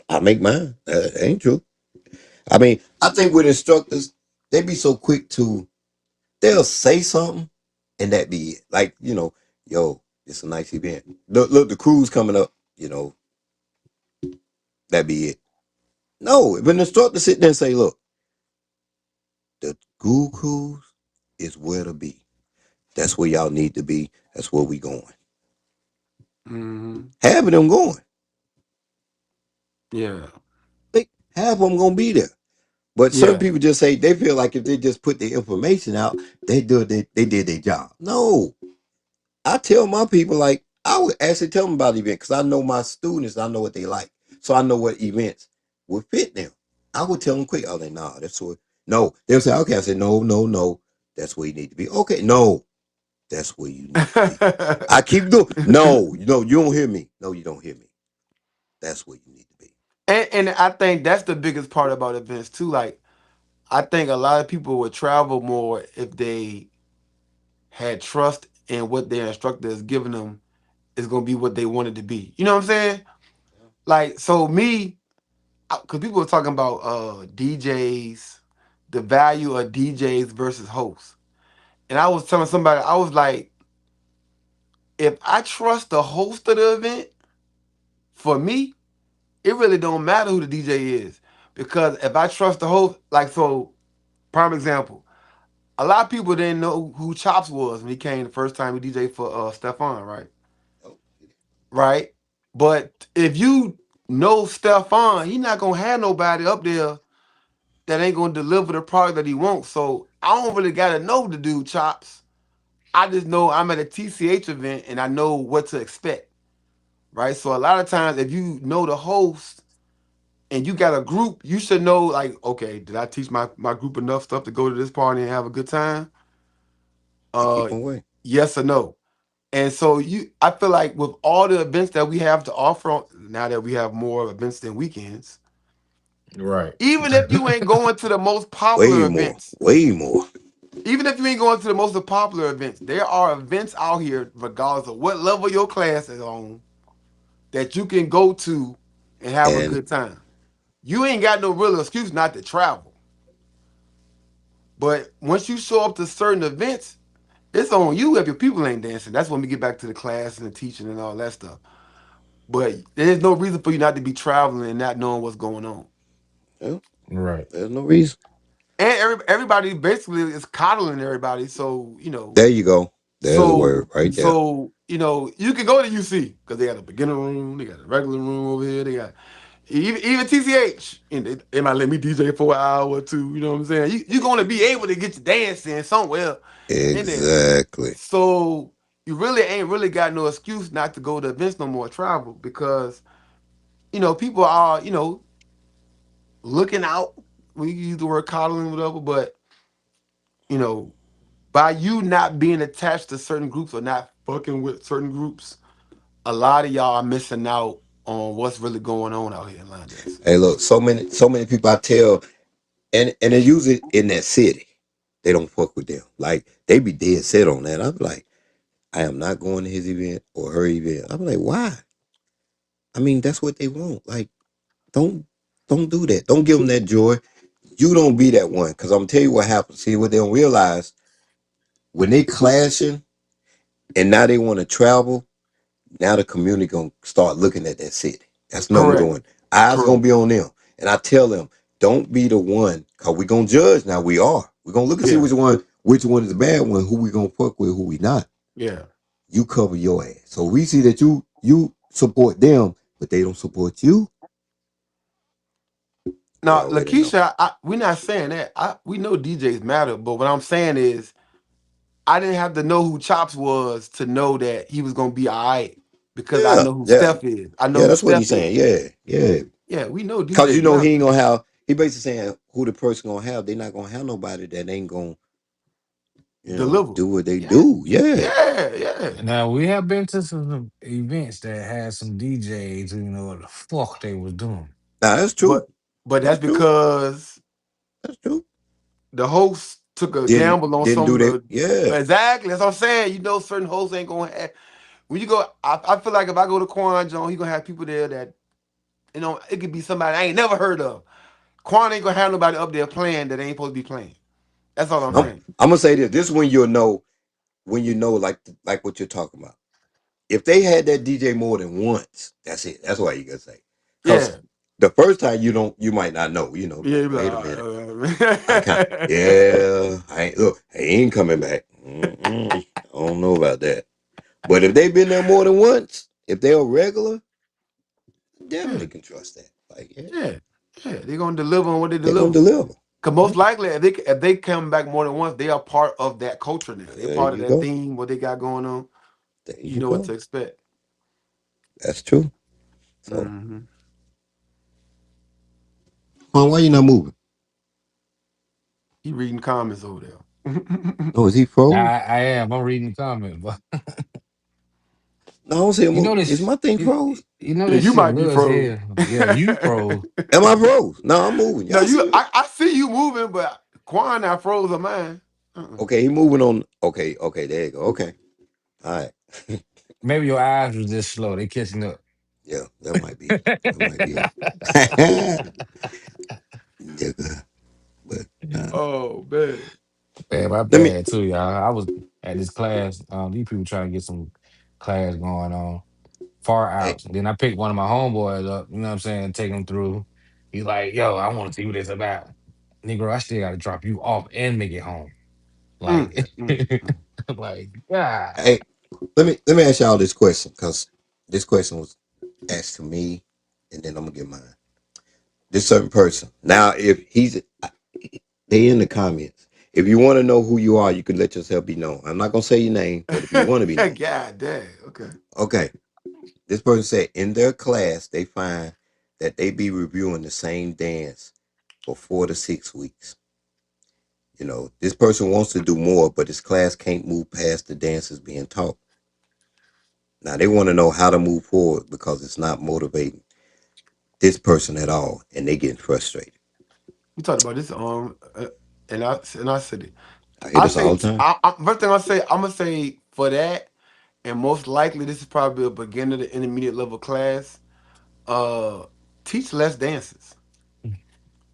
I make mine. That ain't true. I mean, I think with instructors, they be so quick to they'll say something and that be it. Like, yo, it's a nice event. Look, the crew's coming up, that be it. No, if an instructor sit there and say, look, the school cruise is where to be. That's where y'all need to be. That's where we going. Hmm. Having them going. Yeah, Like, half of them gonna be there. But certain yeah. people just say they feel like if they just put the information out, they did their job. No, I tell my people like I would actually tell them about the event because I know my students. I know what they like, so I know what events would fit them. I would tell them quick. Oh, they nah, that's what. No, they'll say okay. I said no, no, no. That's where you need to be. Okay, no, that's where you need to be. I keep doing. No, you don't hear me. No, you don't hear me. That's where you need to be. and I think that's the biggest part about events too. Like, I think a lot of people would travel more if they had trust in what their instructor is giving them is going to be what they wanted to be. You know what I'm saying? Like, so me, because people were talking about DJs, the value of DJs versus hosts. And I was telling somebody, I was like, if I trust the host of the event, for me, it really don't matter who the DJ is. Because if I trust the host, like, so Prime example. A lot of people didn't know who Chops was when he came the first time he DJ for Stefan, right? Oh, Right? But if you know Stefan, he not gonna have nobody up there that ain't gonna deliver the product that he wants. So I don't really gotta know the dude Chops. I just know I'm at a TCH event and I know what to expect. Right? So a lot of times if you know the host and you got a group, you should know like, okay, did I teach my group enough stuff to go to this party and have a good time? and keep Uh on way. yes or no. And so I feel like with all the events that we have to offer now that we have more events than weekends, Right. even if you ain't going to the most popular Way more. events, Way more. even if you ain't going to the most popular events, there are events out here, regardless of what level your class is on, that you can go to and have a And good time. You ain't got no real excuse not to travel. But once you show up to certain events, it's on you if your people ain't dancing. That's when we get back to the class and the teaching and all that stuff. But there's no reason for you not to be traveling and not knowing what's going on. well, Right. there's no reason. And everybody basically is coddling everybody. So, There you go. There's a so word right there. you can go to UC because they got a beginner room, they got a regular room over here, they got even TCH, and they might let me DJ for an hour or two. You know what I'm saying? You're gonna be able to get your dance in somewhere in there. Exactly. So you really ain't really got no excuse not to go to events no more, travel because people are looking out. We use the word coddling, whatever, but you know, by you not being attached to certain groups or not fucking with certain groups, a lot of y'all are missing out on what's really going on out here in line dancing. Hey, look, so many people I tell, and they use it in that city. They don't fuck with them. Like they be dead set on that. I'm like, I am not going to his event or her event. I'm like, why? I mean, that's what they want. Like, don't don't do that. Don't give them that joy. You don't be that one. Cause I'm gonna tell you what happens. See, what they don't realize when they clashing and now they want to travel. Now the community gonna start looking at that city. That's number Correct. one. Eyes gonna Correct. be on them. And I tell them, don't be the one, cause we gonna judge now. We are. We're gonna look and see Yeah. which one is the bad one, who we gonna fuck with, who we not. Yeah. You cover your ass. So we see that you support them, but they don't support you. They Now, already know. Lakeisha, we're not saying that. We know DJs matter, but what I'm saying is I didn't have to know who Chops was to know that he was gonna be all right because I Yeah, know who yeah, Steph is. I know yeah. who That's what Steph he's is. saying. Yeah, yeah. Yeah, we know Cause DJs he matter. ain't gonna have. He basically saying who the person gonna have. They not gonna have nobody that ain't gonna Deliver. do what they Yeah. do. Yeah. Yeah. Yeah. Now we have been to some events that had some DJs who know what the fuck they was doing. Nah, that's true. But that's That's true. because That's true. the host took a Didn't gamble on didn't some do of that. the Yeah. exactly. That's what I'm saying. Certain hosts ain't gonna have when you go. I feel like if I go to Quan John, he gonna have people there that it could be somebody I ain't never heard of. Quan ain't gonna have nobody up there playing that ain't supposed to be playing. That's all I'm I'm Right. saying. I'm gonna say this. This is when you'll know when you know like what you're talking about. If they had that DJ more than once, that's it. That's why you gotta say. Cause Yeah. the first time you might not know. Yeah. Like You be wait a minute. I can't. like, Yeah. I ain't look. He ain't coming back. I don't know about that. But if they've been there more than once, if they're a regular, yeah. definitely can trust that. Like yeah, Yeah. Yeah. They're gonna deliver on what they they're gonna deliver. deliver. Cause Yeah. most likely, if they come back more than once, they are part of that culture now. They're There part of you that go. theme, what they got going on. There You you know what go. to expect. That's true. So, Hmm. why you not moving? He reading comments over there. Oh, is he froze? I am. I'm reading the comments, but No, I don't see him you move. know Is this. my thing You, froze? you know Yeah, this you shit might be low as froze. hell. Yeah, you froze. Am I froze? No, I'm moving. No, Y'all see me? I see you moving, but Quan not froze on mine. Uh-uh. Okay, he moving on. Okay, okay, there you go. Okay. All right. Maybe your eyes was just slow. They catching up. Yeah, that might be. That might be it. Nigga. But Oh man. Man, my let me bad too, y'all. I was at this class. These people trying to get some class going on far hey, out. Then I picked one of my homeboys up. You know what I'm saying? Take him through. He's like, "Yo, I want to see what it's about." Negro, I still gotta drop you off and make it home. Mm, Like, mm, mm. like, yeah. Hey, let me ask y'all this question because this question was asked to me, and then I'm gonna get mine. This certain person. Now, if he's they in the comments. If you want to know who you are, you can let yourself be known. I'm not gonna say your name, but if you want to be known, God damn. Okay. okay. This person said in their class they find that they be reviewing the same dance for 4 to 6 weeks. This person wants to do more, but his class can't move past the dances being taught. Now they want to know how to move forward because it's not motivating this person at all, and they getting frustrated. We talked about this in our city. I hear I this all say the time. first thing I say, I'm gonna say for that, and most likely this is probably a beginner to intermediate level class. Uh, teach less dances,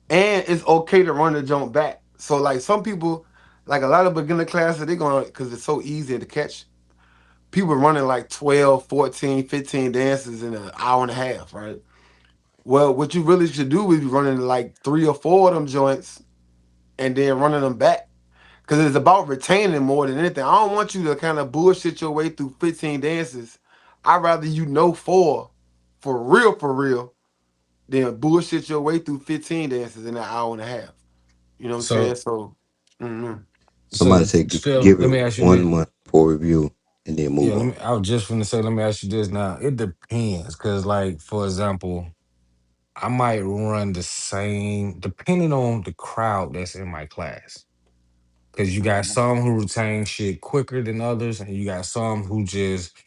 and it's okay to run the jump back. So like some people, like a lot of beginner classes, they're gonna because it's so easy to catch. People running like 12, 14, 15 dances in an hour and a half, right? Well, what you really should do is be running like 3 or 4 of them joints and then running them back. Because it's about retaining more than anything. I don't want you to kind of bullshit your way through 15 dances. I'd rather you know four for real, than bullshit your way through 15 dances in an hour and a half. You know what I'm saying? So, So, mhm. Somebody so said Phil, give let it me ask you one this. month for review and then Yeah, move let on. me. I was just gonna say, let me ask you this now. It depends, cause like for example, I might run the same depending on the crowd that's in my class. Cause you got Mhm. some who retain shit quicker than others, and you got some who just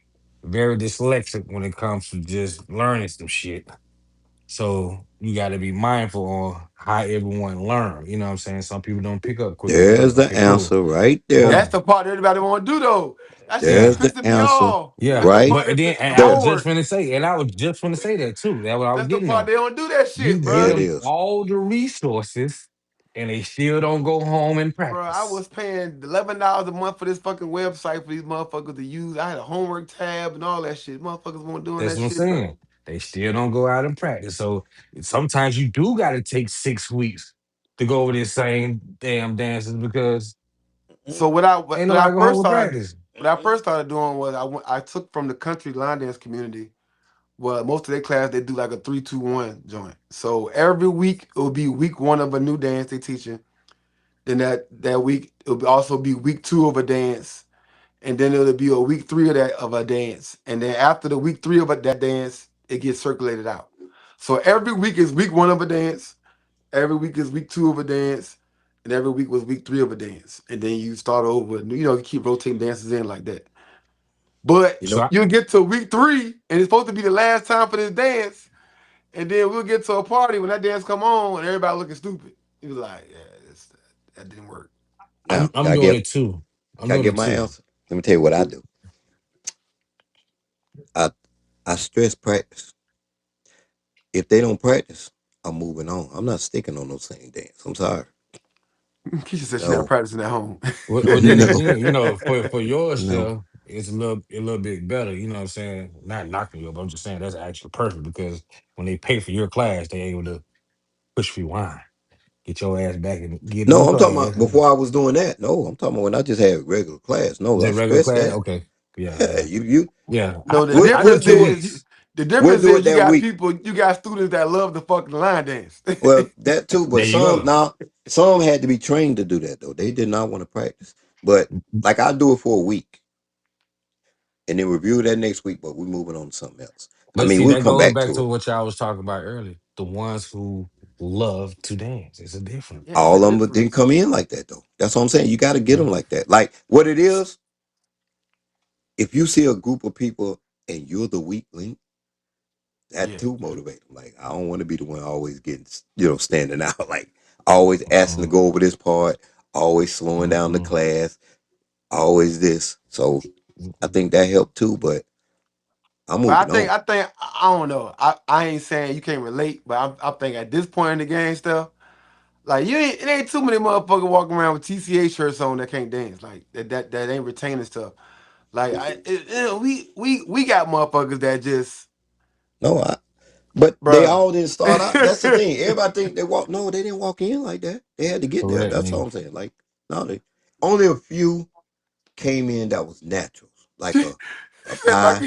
very dyslexic when it comes to just learning some shit. So you got to be mindful on how everyone learn. You know what I'm saying? Some people don't pick up quicker than There's others. the Okay, cool. answer right there. That's Boom. the part that everybody want to do, though. That shit be There's Yeah. the pissing me answer off. Yeah. That's the right part But that then pisses and them I there. was just forward. gonna say, and I was just gonna say that too. That's what I was That's the getting part on. they don't do that You shit, give There bro. it them is. all the resources and they still don't go home and Bro, I practice. was paying $11 a month for this fucking website for these motherfuckers to use. I had a homework tab and all that shit. Motherfuckers weren't doing That's that what I'm shit, bro. saying. They still don't go out and practice. So sometimes you do got to take 6 weeks to go over this same damn dances because So Mm-mm, ain't what I nobody go home first with started practice. what I mm-mm. first started doing was I took from the country line dance community. Well, most of their class they do like a 3-2-1 joint. So every week it will be week one of a new dance they teaching. Then that week it'll also be week two of a dance, and then it'll be a week three of a dance, and then after the week three of that dance, it gets circulated out. So every week is week one of a dance, every week is week two of a dance, and every week was week three of a dance, and then you start over. You keep rotating dances in like that. But You So know, I, you'll get to week three, and it's supposed to be the last time for this dance, and then we'll get to a party when that dance come on, and everybody looking stupid. You was like, yeah, that didn't work. now I'm doing it too. I'm can I doing get it my too. answer? Let me tell you what I do. I I stress practice. If they don't practice, I'm moving on. I'm not sticking on no same dance. I'm sorry. Keisha said she's not No, practicing at home. Well, then no, again, for no. yourself, it's a little bit better. You know what I'm saying? Not knocking you, but I'm just saying that's actually perfect because when they pay for your class, they able to push rewind, get your ass back and get in No, the I'm talking class. about before I was doing that. No, I'm talking about when I just had regular class. No, Is I that regular stressed class? that. Okay. Yeah, Yeah, yeah, you yeah. No, the we'll, I we'll do difference two do it. is weeks. the We'll difference do it is that week. you got students that love the fucking line dance. Well, that too, but There you go. some had to be trained to do that though. They did not want to practice. But like I do it for a week and then review that next week, but we're moving on to something else. I But mean, see, we'll that come goes back back to to it. what y'all was talking about earlier. The ones who love to dance. It's a different. Yeah, it's a All of them didn't difference. come in like that though. That's what I'm saying. You got to get Yeah. them like that. Like what it is, if you see a group of people and you're the weak link, that Yeah. too motivate them. Like I don't want to be the one always getting, standing out. Like always asking to Mm-mm, go over this part, always slowing down the mm-mm, class, always this. So I mm-mm. think that helped too. But I'm But moving on. I think I don't know. I ain't saying you can't relate, but I think at this point in the game stuff, like it ain't too many motherfuckers walking around with TCA shirts on that can't dance. Like that ain't retaining stuff. Like we got motherfuckers that just No, But they bruh. all didn't start out. That's the thing. Everybody think they walk. No, they didn't walk in like that. They had to get there. Correct That's all me. I'm saying. Like, no, they only a few came in that was natural, like a Said my pie.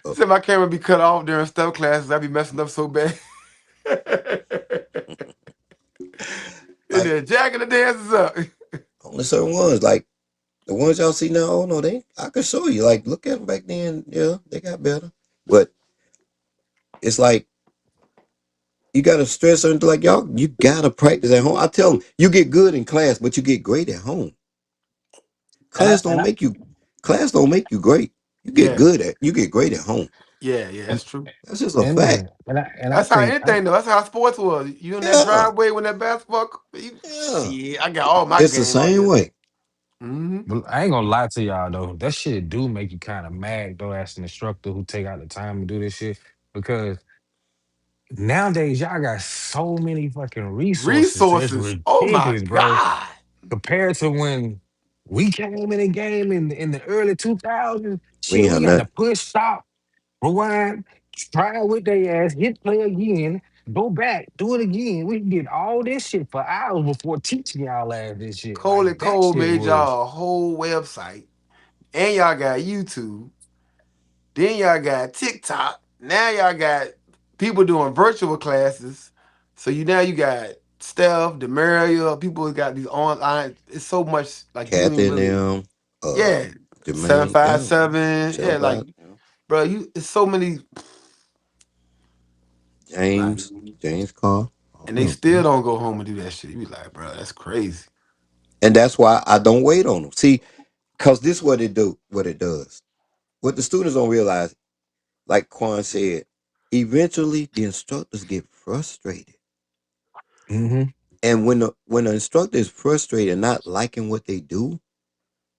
A, said my camera be cut off during step classes. I be messing up so bad. And like then jacking the dances up. only certain ones. Like the ones y'all see now. Oh no, they. I can show you. Like look at them back then. Yeah, they got better. But it's like you gotta stress something like y'all. You gotta practice at home. I tell them you get good in class, but you get great at home. And I Class and don't I make you. Class don't make you great. You get Yeah, good at. You get great at home. yeah, and that's true. That's just a fact. amen. And I That's how think anything though. That's how sports was. You in that Yeah, driveway when that basketball, yeah. shit. I got all my It's the game out same there. way. Hmm. but I ain't gonna lie to y'all though. That shit do make you kind of mad though, as an instructor who take out the time to do this shit. Because nowadays y'all got so many fucking resources. It's Resources. Oh my ridiculous, bro. god. Compared to when we came in the game in the early 2000s, We shit, ain't we have got to nothing. push stop, rewind, try it with their ass, hit play again, go back, do it again. We did all this shit for hours before teaching y'all ass this shit. Coley Like that Cole shit made was y'all a whole website, and y'all got YouTube. Then y'all got TikTok. Now y'all got people doing virtual classes. So you got Steph, Demaria, people who got these online. It's so much like you Kathy ain't and really. them, Yeah. Jermaine, yeah, 757. Yeah, like 75, yeah. bro, you it's so many like James, James Carr, all and they them. still don't go home and do that shit. You be like, bro, that's crazy. And that's why I don't wait on them. See, cause this what it do, what it does. What the students don't realize, like Quan said, eventually the instructors get frustrated. hmm And when the instructor is frustrated and not liking what they do,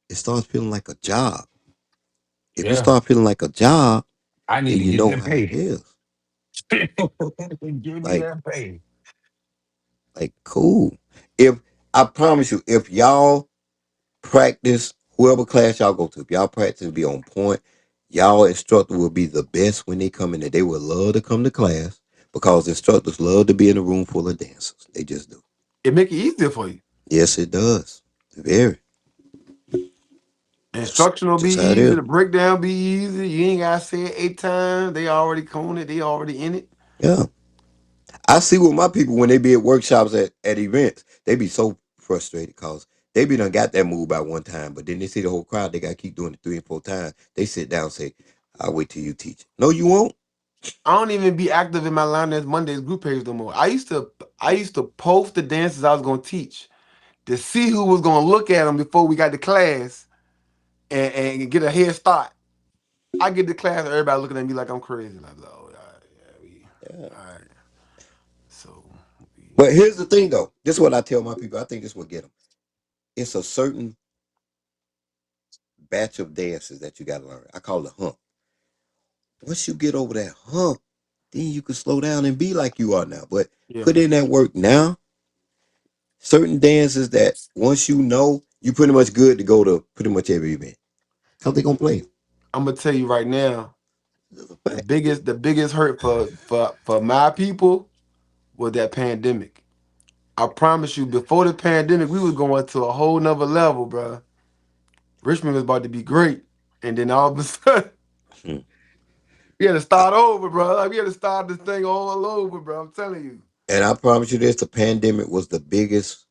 it starts feeling like a job. If it yeah. starts feeling like a job, I need then to you get know that how it pay. is. Give me Like, that pay. cool. If I promise you, if y'all practice whoever class y'all go to, if y'all practice be on point, y'all instructor will be the best when they come in there. They will love to come to class because instructors love to be in a room full of dancers. They just do. It make it easier for you. Yes, it does. Very. That's Instructional be just how it easy, is. the breakdown be easy. You ain't gotta say it 8 times. They already on it. They already in it. Yeah. I see with my people when they be at workshops at events, they be so frustrated because they be done got that move by one time, but then they see the whole crowd, they gotta keep doing it 3 and 4 times. They sit down and say, I'll wait till you teach. No, you won't. I don't even be active in my Line Dance Mondays group page no more. I used to post the dances I was gonna teach to see who was gonna look at them before we got to class and get a head start. I get to class, everybody looking at me like I'm crazy. Like, oh, all right, yeah, Yeah. all right. So, we, But here's the thing though. This is what I tell my people. I think this will get them. It's a certain batch of dances that you gotta learn. I call it hump. Once you get over that hump, then you can slow down and be like you are now. But yeah, put in that work now. Certain dances that once you know, you pretty much good to go to pretty much every event. How they gonna play? I'm gonna tell you right now, That's a the fact. biggest hurt for my people was that pandemic. I promise you, before the pandemic, we was going to a whole nother level, bro. Richmond was about to be great, and then all of a sudden, Hmm. we had to start over, bro. Like we had to start this thing all over, bro. I'm telling you. And I promise you this: the pandemic was the biggest.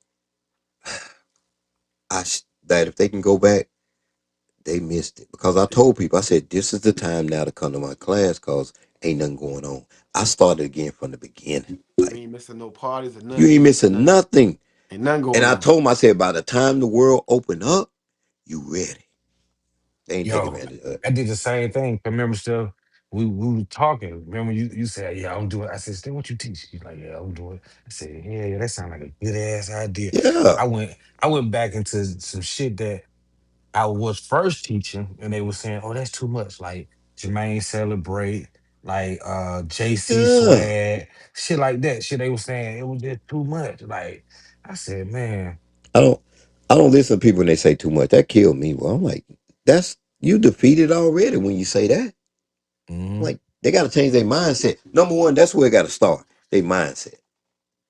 That if they can go back, they missed it because I told people I said this is the time now to come to my class because ain't nothing going on. I started again from the beginning. We Like ain't missing no parties or you nothing. ain't Ain't missing missing nothing. nothing. Ain't nothing And going I on. told them I said by the time the world open up, you ready. They ain't taking Yo, advantage of it. I did the same thing. Remember still, we were talking. Remember you said, yeah, I'm doing. I said, Still, what you teach? He's like, yeah, I'm doing. I said, yeah, that sounds like a good ass idea. Yeah, I went back into some shit that I was first teaching, and they were saying, oh, that's too much. Like Jermaine Celebrate, like JC yeah. Swag, shit like that. Shit they were saying it was just too much. Like I said, man. I don't I don't listen to people when they say too much. That killed me. Well, I'm like, that's you defeated already when you say that. I'm Mhm. like, They got to change their mindset. Number one, that's where it got to start. Their mindset.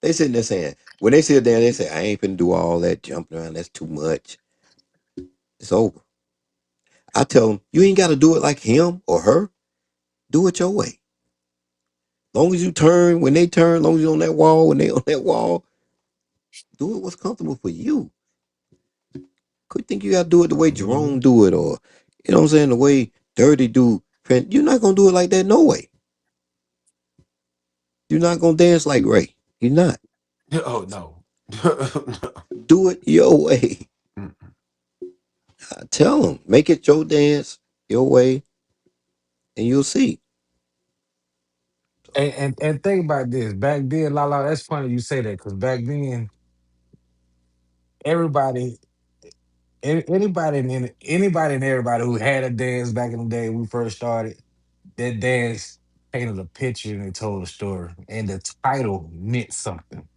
They sitting there saying, when they sit there, they say, I ain't finna do all that jumping around. That's too much. It's over. I tell them, you ain't got to do it like him or her. Do it your way. Long as you turn, when they turn, long as you on that wall, when they on that wall, do it what's comfortable for you. Could think you got to do it the way Mhm. Jerome do it, or you know what I'm saying, the way Dirty do. You're not gonna do it like that, no way. You're not gonna dance like Ray. You're not. Oh no. Do it your way. Mm. I tell them, make it your dance, your way, and you'll see. So, And think about this. Back then, Lala, that's funny you say that because back then, everybody, anybody and everybody who had a dance back in the day when we first started, that dance painted a picture and it told a story, and the title meant something.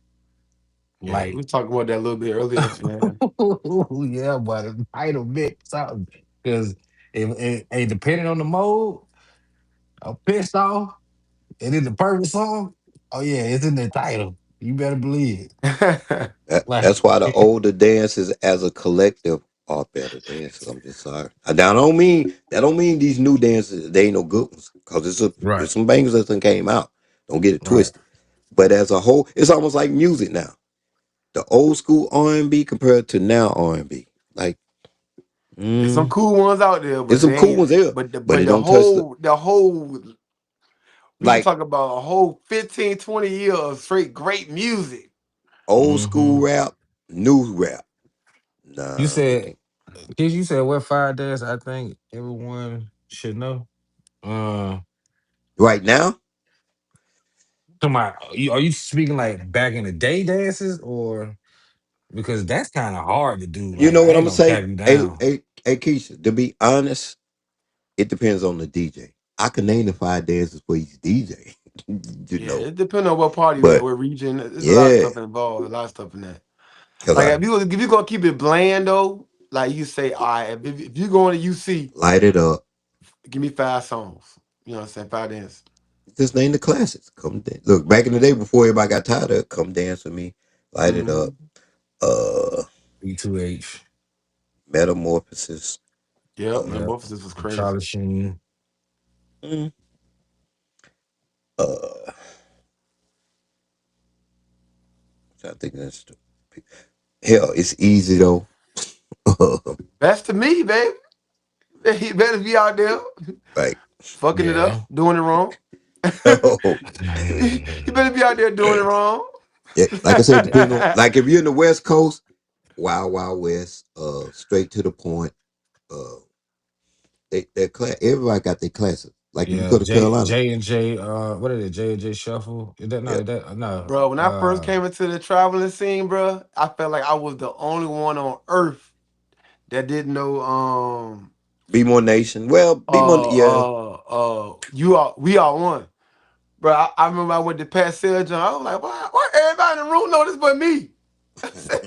Yeah, we Like, were talking about that a little bit earlier, man. yeah, but the title meant something because it depending on the mode, I'm pissed off, and in the perfect song, oh yeah, it's in the title. You better believe it. that's Like, why the older dances as a collective are better dances. I'm just sorry. Now, that don't mean these new dances they ain't no good ones because right, it's some bangers that done came out. Don't get it right. twisted. But as a whole, it's almost like music now. The old school R&B compared to now R&B. Like, There's some mm, cool ones out there, there's but some they cool ain't. ones there, But the but but it the don't touch the whole we could like talk about a whole 15, 20 years of straight great music. old school Hmm. rap, new rap. You Nah, we said, can't. Kiz, you said what five dance I think everyone should know. Uh, Right now, Come on, are you speaking like back in the day dances or because that's kind of hard to do? you Like know I what I'm ain't gonna gonna cap say? you Hey, down. hey, hey, Keisha. To be honest, it depends on the DJ. I can name the five dances for each DJ, you Yeah, know. it depends on what party you at, But what region. There's a lot of yeah, stuff involved. A lot of stuff in that. cause Like I if you gonna keep it bland though, like you say, all right, if you going to UC, light it up. give me 5 songs. You know what I'm saying? 5 dance. Just name the classics. Come look back in the day before everybody got tired of it, come dance with me, light it up. Mm-hmm. Uh, B2H, Metamorphosis. Yep, Uh, Metamorphosis was Charlie crazy. Sheen. mm, uh, I think that's hell. It's easy though. That's to me, baby. He better be out there Like, fucking it up, Yeah. doing it wrong. oh, He better be out there doing it wrong. yeah. Like I said, depends on. Like if you're in the West Coast, Wild Wild West, straight to the point. Uh, their class. Everybody got their classes. Like if you Yeah, go to Carolina, J and J. What is it? J and J Shuffle. Is that no? yeah, Is that no? Bro, when I first came into the traveling scene, bro, I felt like I was the only one on earth that didn't know Be More Nation. Well, Be More, yeah. you are we are one. Bro, I remember I went to Pat Sale John. I was like, why everybody in the room know this but me? I said,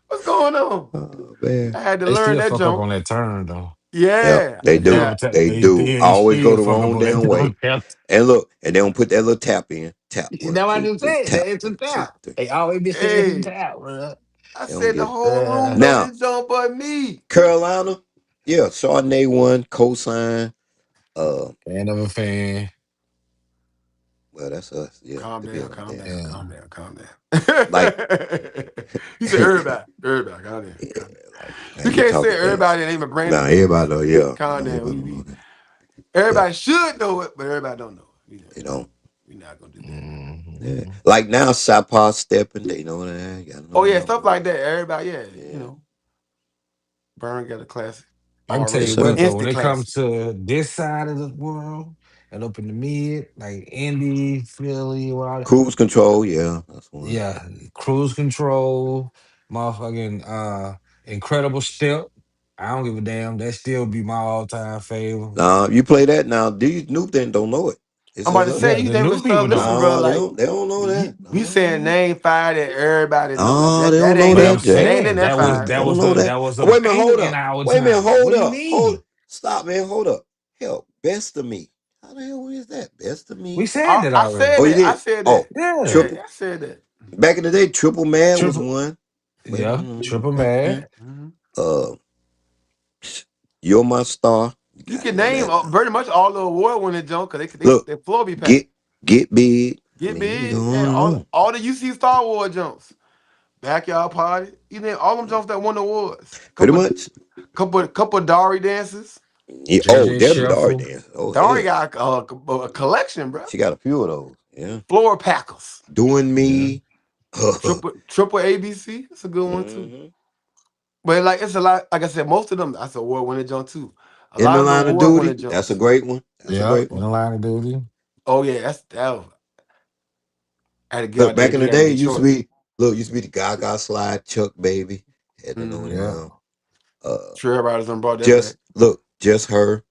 what's going on? Oh man. I had to They learn still that fuck up jump. on that turn though. Yeah, Yeah. they They do. never tell. They do. They Always go still the fuck up wrong on that damn way. don't. And look, and they don't put that little tap in. Tap one, Now I two, just three. said Tap that it's a one, two, tap. three. They always be saying it's a Hey, tap, bro. I They don't said the get it. whole room know Now, this jump but me. Carolina, yeah, Chardonnay one, cosign. Uh, Fan of a fan. well, that's us. Yeah, Calm to be down, on the calm dance down, floor. Yeah. calm down, calm down. Like, He said everybody, everybody, calm down, yeah, calm down. like now You you can't say talking dance. everybody and even Now Brandon know, everybody man. know, yeah, Calm down. everybody know that. But Everybody should know it, but everybody don't know it. you know, We're not gonna do that. yeah. Mhm. Like now, Sapa stepping, they know that. You gotta Oh know yeah, that stuff one. like that. Everybody, yeah, Yeah, Burn got a classic I can tell yes, already, you sir. what though, when instant it comes classic. to this side of the world and up in the mid, like Indy, Philly, all that, Cruise control, yeah, that's one. yeah, cruise control, motherfucking incredible step. I don't give a damn. That still be my all time favorite. Now you play that now. These new things don't know it. It's I'm about just to us. say Yeah, you the naming new stuff. people Listen, don't. bro, No, they like don't. They don't know that. we saying No, name five that everybody know. Like no, they don't that know ain't But I'm that, in Jay. that ain't in saying that five. They don't know that. that was Oh, a wait a minute. banger Hold in up. our Wait a minute. time. Hold What do you up. Hold. mean? Stop, man. Hold up. Hell, best of me. How the hell is that? Best of We me. said that I already. said Oh, you that. I did. said Oh, that. Yeah. Yeah, triple. I said that. Back in the day, Triple Mad was Triple. one. Wait, Yeah. Triple Mm-hmm. mad. uh, You're My Star. You You gotta can know name that. pretty much all the award winning junk because Look, they floor be packed. get get big. I Get mean, you can go big, on yeah. and on. All the UC Star Wars jumps, backyard party. You name all them jumps that won awards. Pretty much. Couple Dari dances. Yeah. Oh, JJ Debbie Dory Shuffle. dance. Oh Dari hell, got a collection, bro. she got a few of those. Yeah. Floor packers. Doing Yeah. me. Triple ABC. It's a good one too. hmm But like it's a lot. Like I said, most of them that's award winning jump too. A In lot the of them Line of award winning Duty. That's a jumps. great one. That's a Yeah. great In one. the line of duty. Oh yeah, that was, I had to get Look, out there back and in do the that in day, it used to Detroit. be used to be the Gaga slide, Chuck Baby. Had to know Mm-hmm. Yeah. them. Uh, Trail Riders done brought that back. just look, just her.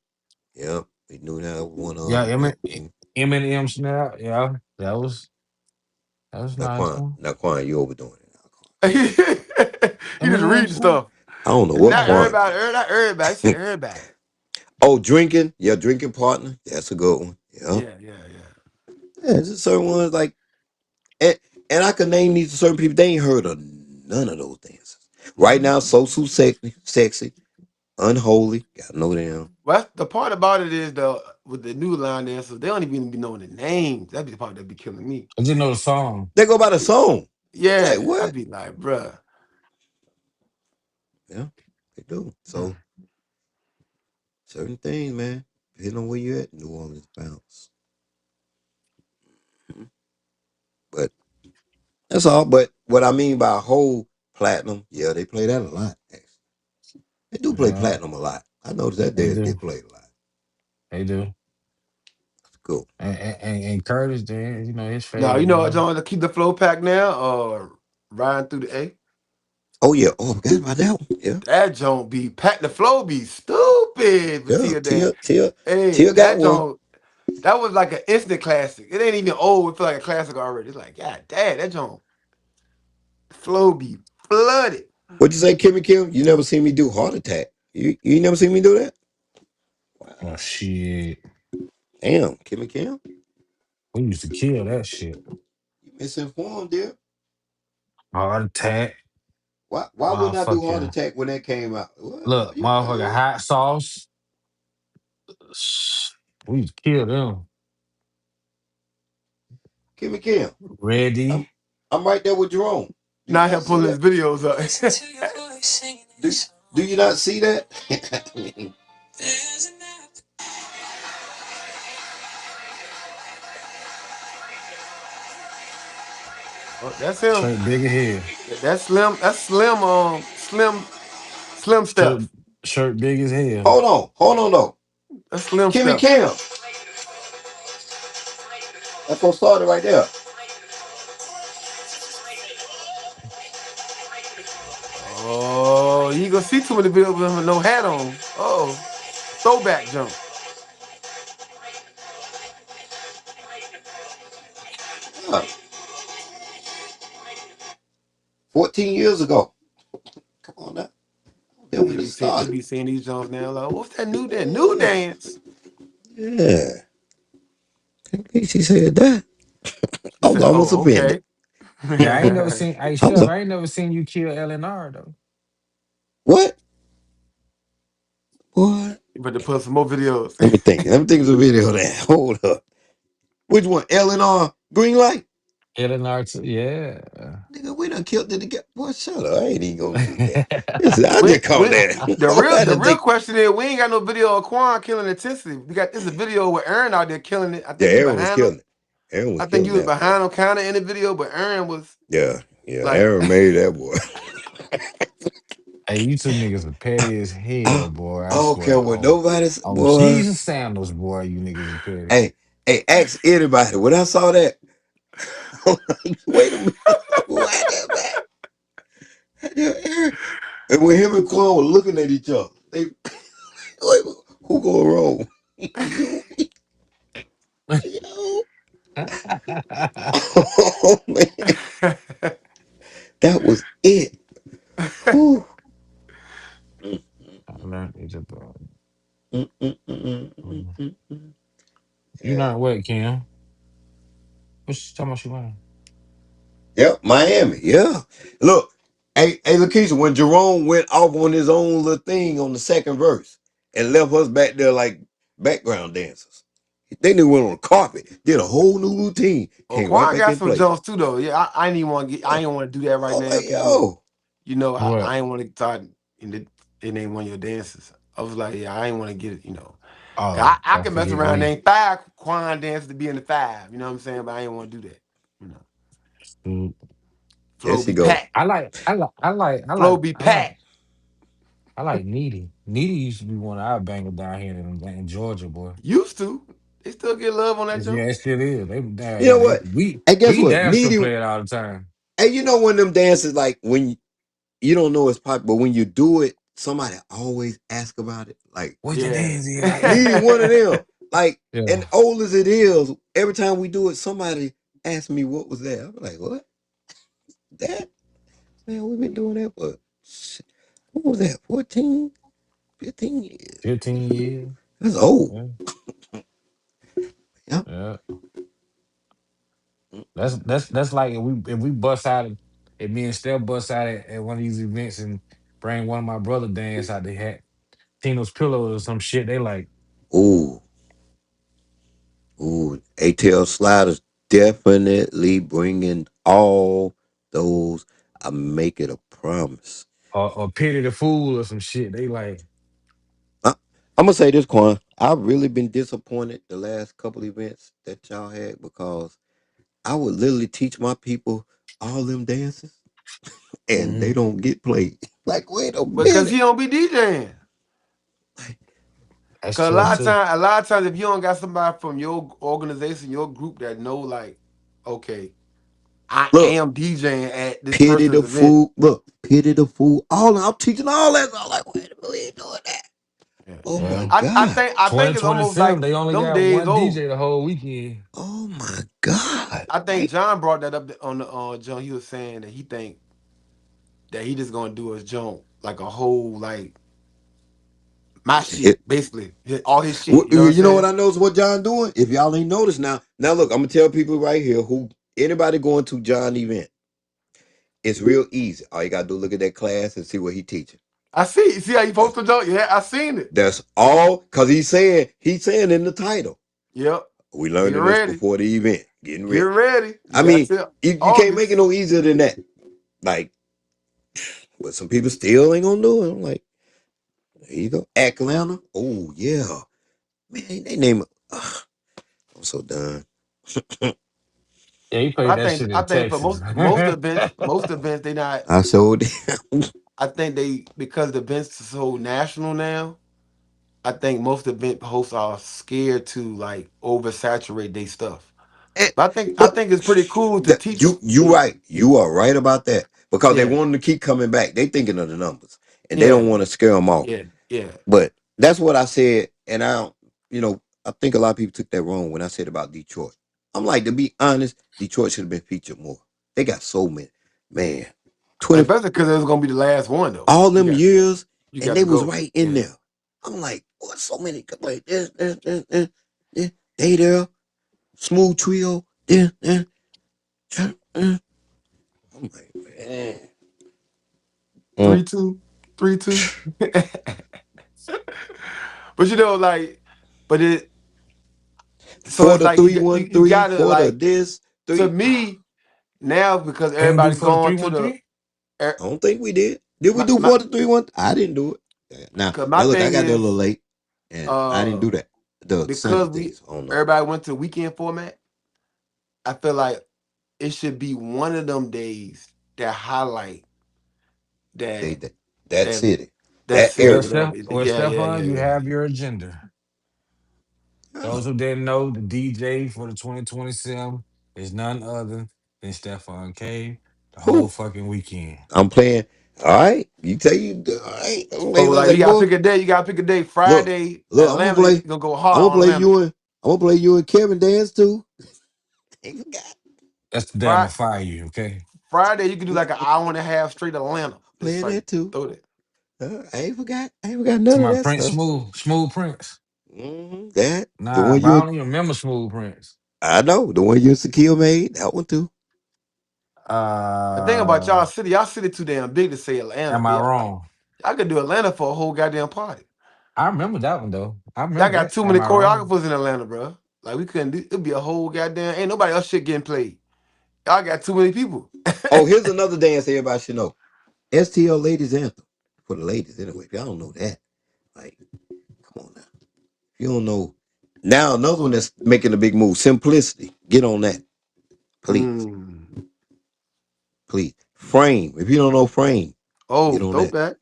Yep, we knew that was one of Yeah. them. Yep. Mhm. Eminem snap. Yeah. That was a nice one. Now Quan, you overdoing it. Now, Quan. You just Eminem reading snap. stuff. I don't know what Not Yeah. Quan. everybody, not everybody. I said everybody. Oh, drinking. Yeah, drinking partner. That's a good one. Yeah. Yeah. Yeah, there's just certain ones like and, and I can name these to certain people. They ain't heard of none of those dances. Right Mhm. now, so sexy, unholy. Gotta know them. Well, the part about it is the with the new line dancers, they don't even be knowing the names. That'd be the part that be killing me. I just know the song. They go by the song. Yeah, Like I'd what? be like, bruh. Yeah, they do. Mm. So certain things, man. Depending on where you at, New Orleans bounce. Mhm. But that's all. But what I mean by whole platinum, yeah, they play that a lot. Actually. They do play Yeah. platinum a lot. I noticed that They they do. play a lot. They do. That's cool. And Curtis, then his Now you favorite know what, one. John, to keep the flow pack now, riding through the A. Oh yeah. Oh, I forgot about that one. Yeah. That John be packed. The flow be stupid for Yeah. Tia Dan. Hey, Tia got that one. John, that was like an instant classic. It ain't even old. It feel like a classic already. It's like, God damn, that John flow be flooded. What'd you say, Kimmy Kim? You never seen me do heart attack. You never seen me do that? Oh Wow. shit. Damn, Kimmy Kim. We used to kill that shit. You misinformed, dear. Heart attack. Why wouldn't I do heart Motherfucking attack when that came out? look, You motherfucking hot sauce. We used to kill them. Kimmy Kim. I'm Ready. I'm right there with Jerome. Do you Not not him see pulling his that? videos up. Do, do you not see that? I mean, Oh, that's him. Shirt big as hell. That's Slim. That's Slim. Slim Shirt Steph. shirt big as hell. hold on though. That's Slim Kimmy Steph. Kim. That's what started right there. Oh, you gonna see too many videos with him with no hat on. Oh, throwback jump. Yeah, 14 years ago. Come on now. Then when it They started. be seeing these jumps now. Like, what's that new dance? New Yeah. dance. Yeah. At least he said that. He I was said, almost "Oh, offended. okay." Yeah, I ain't never seen. Hey, I was Chef, a, I ain't never seen you kill LNR though. what? What? You better put some more videos. Let me think. Let me think of the video there. Hold up. Which one? L&R Green Light? LNR too. Yeah. Nigga, we done killed it together. Boy, shut up. I ain't even gonna do that. Listen, I we, just call we, that. I the done real think. question is, we ain't got no video of Quan killing intensity. We got this a video with Aaron out there killing it. I Yeah, think you Aaron was behind him. killing it. Aaron was I think killing you was that boy. behind him kind of in the video, but Aaron was Yeah, yeah. like, Aaron made that boy. Hey, you two niggas are petty as hell, I boy. I don't swear. care what nobody's On boy. cheese and sandals, boy, you niggas are petty. Hey, hey, ask anybody. When I saw that, I'm like, wait a minute. What the Aaron? And when him and Quan were looking at each other, they like, who going wrong? You, yo. Oh man, that was it. Whew. Mm, I learned it about. mm, mm, mm, mm, mm, Mm. mm, mm. You learned what, Kim? What she talking about? She learned. Yep, Miami. Yeah. Look, hey, Lakeisha, when Jerome went off on his own little thing on the second verse and left us back there like background dancers, they knew went on the carpet, did a whole new routine, Oh, came right Quan back got in some place. jumps too, though. Yeah, I ain't even want to get. I Yeah. ain't want to do that right I'm now like, because yo, I What? ain't want to start. It ain't one of your dances. I was like, yeah, I ain't want to get it. 'Cause Oh, I don't can mess forget around. me. Name five Quan dances to be in the five. You know what I'm saying? But I ain't want to do that. You know, Dude. there flow she be go. packed. I like Flow be I like packed. I like Needy. Needy used to be one of our bangers down here in Georgia, boy. Used to. They still get love on that Yeah, jump. it still is. You know They what? Hey, guess we what? damn sure Needy. play it all the time. Hey, you know when them dances like when you don't know it's pop, but when you do it, somebody always ask about it. Like What the Yeah. dance is like that? Needy, one of them. Like, Yeah. and old as it is, every time we do it, somebody asks me what was that. I'm like, what? That? Man, we've been doing that for what was that? 14, 15 years. 15 years. That's old. Yeah. Yeah. Yeah. That's like if we bust out if me and Steph bust out at one of these events and bring one of my brother dance out, they had Tino's pillows or some shit. They like, Ooh, ooh. ATL sliders definitely bringing all those. I make it a promise. or pity the fool or some shit. They like, I'm gonna say this, Quan. I've really been disappointed the last couple events that y'all had because I would literally teach my people all them dances and they mhm, don't get played. Like, wait a Because minute. he don't be DJing. that's Cause true too. a lot of times, if you don't got somebody from your organization, your group that know, like, okay, I Look, am DJing at this pity person's the event. fool. Look, pity the fool. All I'm teaching all that. I'm like, wait a minute, we ain't doing that. Yeah. Oh my Yeah. God. I think it's almost 2027, like they only them got days one over. DJ the whole weekend. Oh my God. I think Like, John brought that up on the John. He was saying that he think that he just gonna do his jump like a whole like my shit, it, basically all his shit. You know what I'm you know what saying? I know is what John doing? If y'all ain't noticed now. Now look, I'm gonna tell people right here who anybody going to John event. It's real easy. All you gotta do look at that class and see what he teaching. I see. See how you That's posted jump? Yeah, I seen it. that's all because he's saying in the title. Yep. We Get learning this ready. before the event, getting Get ready. ready. I That's mean, it. you can't make it August. no easier than that. Like, but some people still ain't gonna do it. I'm like, there you go. Atlanta. Oh yeah. Man, they name it. I'm so done. Yeah, he played that shit I in think for Texas. most events they not. I so I think they because the events are so national now. I think most event hosts are scared to like oversaturate their stuff. Eh, But I but think it's pretty cool to that, teach you them. you right. You are right about that because they Yeah, want them to keep coming back. They thinking of the numbers and they don't yeah, want to scare them off. yeah, yeah. But that's what I said, and I don't. I think a lot of people took that wrong when I said about Detroit. I'm like, to be honest, Detroit should have been featured more. They got so many, man, 20 Especially because it was gonna be the last one though. all them years, You and got they to was go. right in Yeah. there. I'm like, what? So many like this, they there, smooth trio, I'm like, man. Mm. 3-2, 3-2. But like, but it. So For it's the like three one you three, gotta for the like this to three. me now because They don't do everybody for the going three to one the. three. er, I don't think we did. Did we My do my 4 3 1? I didn't do it. Now, cause my now look, I thing got there a little is late, and I didn't uh do that. The Sunday because we things. I don't know. everybody went to weekend format. I feel like it should be one of them days that highlight They that that that city, that that city, Well, area. whatever. Stefan, you Yeah. have your agenda. Yeah. Those who didn't know, the DJ for the 2027 is none other than Stefan K. The whole Who? fucking weekend. I'm playing. All right. You tell you. All right. Oh, like you Like gotta boy, pick a day. You gotta pick a day. look, Friday, look. I'm gonna Atlanta. play. You gonna go I'm hard gonna on play Atlanta. you and I'm gonna play you and Kevin dance too. Ain't forgot. That's the day I'm Friday, gonna fire you, okay? Friday, you can do like an hour and a half straight Atlanta. Just Playing like that too. throw that. I ain't forgot. I ain't forgot To none of my that Prince stuff. Smooth Prince. That the Nah, one but I you don't even remember Smooth Prince. I know the one you and Shaquille made. That one too. The thing about Uh, y'all city too damn big to say Atlanta. am I Yeah, like, wrong? I could do Atlanta for a whole goddamn party. I remember that one though. I Y'all remember got that. too Am many I wrong? choreographers in Atlanta, bro. Like we couldn't do. It'd be a whole goddamn. Ain't nobody else shit getting played. Y'all got too many people. Oh, here's another dance everybody should know. STL Ladies Anthem for the ladies anyway. If y'all don't know that, like, come on now. If you don't know, now another one that's making a big move. Simplicity. Get on that, please, Mm. please. Frame. If you don't know Frame, get Oh, on that. throwback.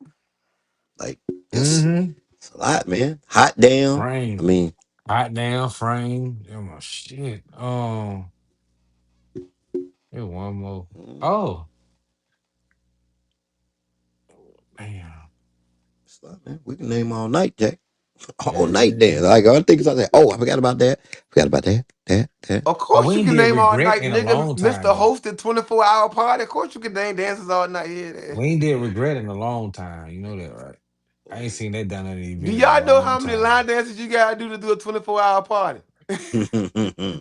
Like, Mm-hmm. it's a lot, man. Hot damn. I Frame. mean, Hot damn frame. Oh my shit. Here one more. Oh, damn. it's a lot, man. We can name all night, Jack. All night Yeah. dance. Like I think about that. Oh, I forgot about that. Forgot about that. That. Of Oh, we course you ain't can did name all regret night, in a nigga. long time Mr. though. Hosted 24-hour party. Of course you can name dances all night here. There. We ain't did regret in a long time. You know that, right? I ain't seen that done at an Do event in a y'all know long how many time. line dances you gotta do a 24-hour party?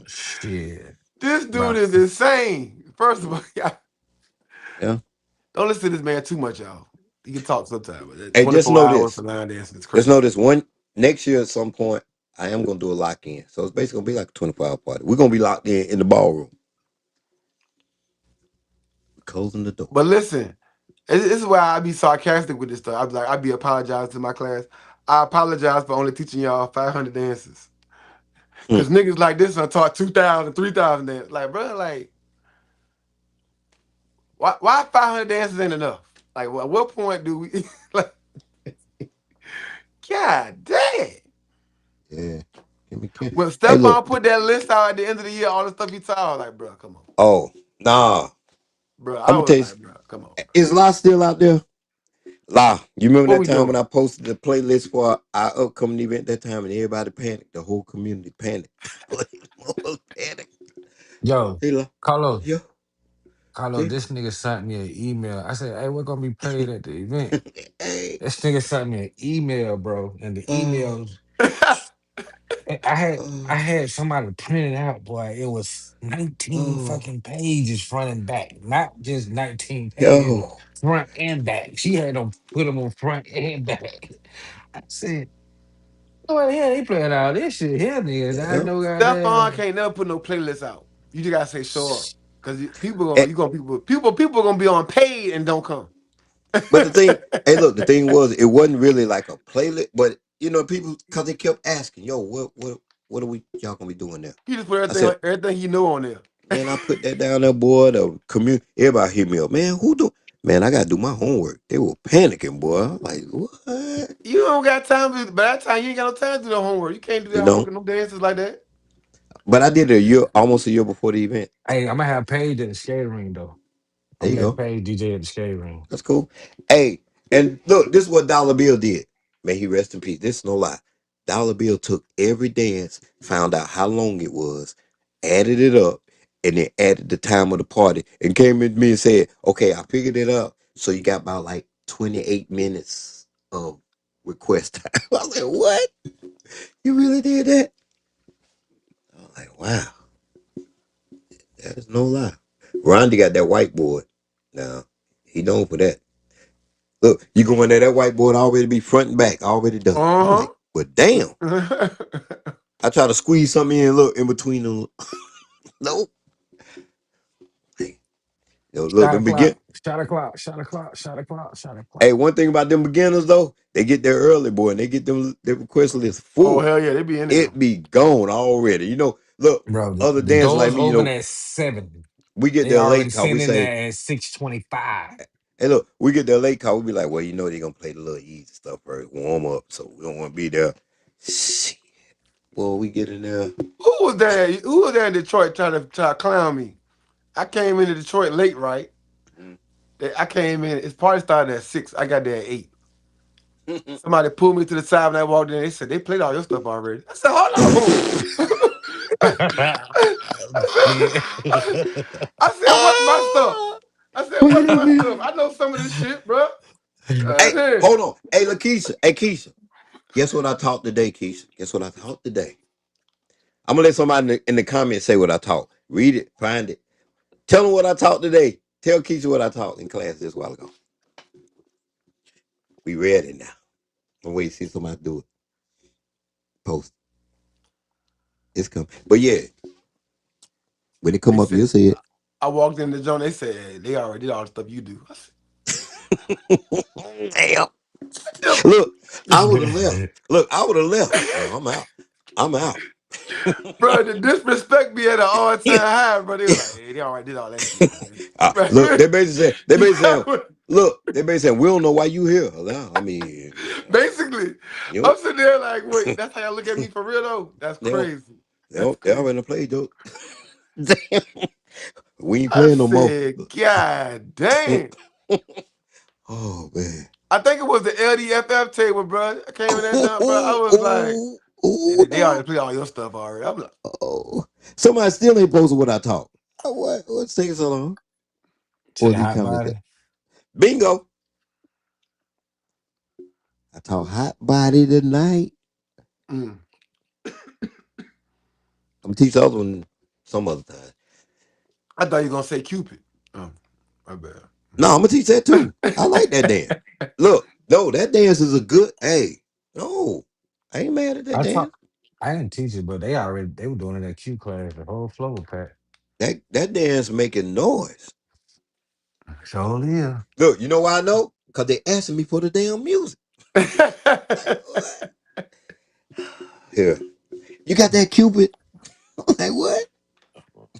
Shit. This dude About is insane. First of all, Mm, y'all, yeah. don't listen to this man too much, y'all. He can talk sometimes, but that Hey, just 24 know hours this. for line dancing is Just crazy. know this. One next year at some point, I am gonna do a lock in. So it's basically gonna be like a 24-hour party. We're gonna be locked in the ballroom. We're closing the door. But listen, this is why I be sarcastic with this stuff. I be like, I be apologizing to my class. I apologize for only teaching y'all 500 dances. Hmm. Cause niggas like this I taught 2,000, 3,000 dances. Like, bro, like, why 500 dances ain't enough? Like, at what point do we, like, God damn. Yeah. Give me candy. When Hey, look. Stephon put that list out at the end of the year, all the stuff he taught, I was like, bro, come on. Oh, nah. Bro, I'm I gonna was tell you. like, bro, come on, bro. Is La still out there? La, you remember What that we time when doing? I posted the playlist for our upcoming event that time and everybody panicked? The whole community panicked. Panicked. yo, Hey, La. Carlos. Yeah. Carlos, Yeah. this nigga sent me an email. I said, hey, we're gonna be played at the event. Hey. This nigga sent me an email, bro. And the Oh. emails I Oh. had somebody print it out, boy. It was 19 Oh. fucking pages front and back. Not just 19 pages Yo. front and back. She had them put them on front and back. I said, oh yeah, they playing all this shit here, nigga. I Yeah. know Stephon goddamn. can't never put no playlist out. You just gotta say show up. Cause Eh, people gonna be on paid and don't come. but the thing, hey, look, the thing was, it wasn't really like a playlist, but you know, people, cause they kept asking, yo, what are we, y'all gonna be doing there? He just put I said, everything he know on there. man, I put that down there, boy. The community, everybody hit me up, man. Who do? Man, I gotta do my homework. They were panicking, boy. I'm like, what? You don't got time to by that time you ain't got no time to do the homework. You can't do You that homework know? and no dances like that. But I did it a year, almost a year before the event. Hey, I'm gonna have Paige at the skate ring though. There I'm you gonna let go. Paige DJ at the skate ring. That's cool. Hey, and look, this is what Dollar Bill did. May he rest in peace. This is no lie. Dollar Bill took every dance, found out how long it was, added it up, and then added the time of the party, and came at me and said, "Okay, I figured it out. So you got about like 28 minutes of request time." I was like, "What? You really did that?" I was like, "Wow, that is no lie." Rondy got that whiteboard. Now he known for that. Look, you go in there, that whiteboard already be front and back, already done. I'm like, Uh-huh. but damn. I try to squeeze something in, look, in between them. Nope. Hey, look, Shot them begin. o'clock, shot o'clock, shot o'clock, shot o'clock, shot o'clock. Hey, one thing about them beginners though, they get there early, boy, and they get them their request list Oh full. hell yeah, they be in there. It be gone already. You know, look, Bro, other the dancers like doors me, you open know, at 7. we get They there already late cause we sitting in say, there at 6:25. hey, look, we get there late cause we be like, well, you know, they gonna play the little easy stuff first, warm up, so we don't want to be there. Shit. Well, we get in there. Who was there in Detroit try to clown me? I came into Detroit late, right? I came in. His party started at 6. I got there at 8. Somebody pulled me to the side when I walked in. They said they played all your stuff already. I said, hold on. I Shit. said, I said, what's my stuff? I said, Wait what's a my stuff? minute. I know some of this shit, bro. Hey, God damn. hold on. Hey, Lakeisha. Hey, Keisha. Guess what I taught today, Keisha? Guess what I taught today? I'm gonna let somebody in the comments say what I taught. Read it, find it. Tell them what I taught today. Tell Keisha what I taught in class this while ago. We read it now. I'm waiting to see somebody do it. Post. It's coming. But yeah, when it They come up, said you'll see I walked in the joint. They said hey, they already did all the stuff you do. I it. Damn. said, Look, I would have left. Look, I would have left. No, I'm out. I'm out. bro, the disrespect be at an all time high, bro. They were like, hey, they already did all that shit, man. Look, they basically saying, Bro, look, they basically saying, we don't know why you here. Well, I mean, basically, you know, I'm sitting there like, wait, that's how y'all look at me for real though? That's they don't, crazy. That's they crazy. already played though. Damn, we ain't I playing no more. said, God damn. Oh man. I think it was the LDFF table, bro. I came in that jump, bro. I Oh, was like, oh, oh, they already no. played all your stuff already. I'm like, Oh, somebody still ain't posted what I taught. What's taking so long? To Or the the hot comments that body. bingo. I taught hot body tonight. mm. I'm gonna teach the other one some other time. I thought you were gonna say Cupid. Oh, my bad. No, I'm gonna teach that too. I like that dance. Look, no, that dance is a good. Hey, no, I ain't mad at that I taught. dance. I didn't teach it, but they were doing it at Q class. The whole floor was packed. That dance making noise. Sure, yeah. Look, you know why I know? Cause they asking me for the damn music. Like what? Here, you got that Cupid? I'm like what?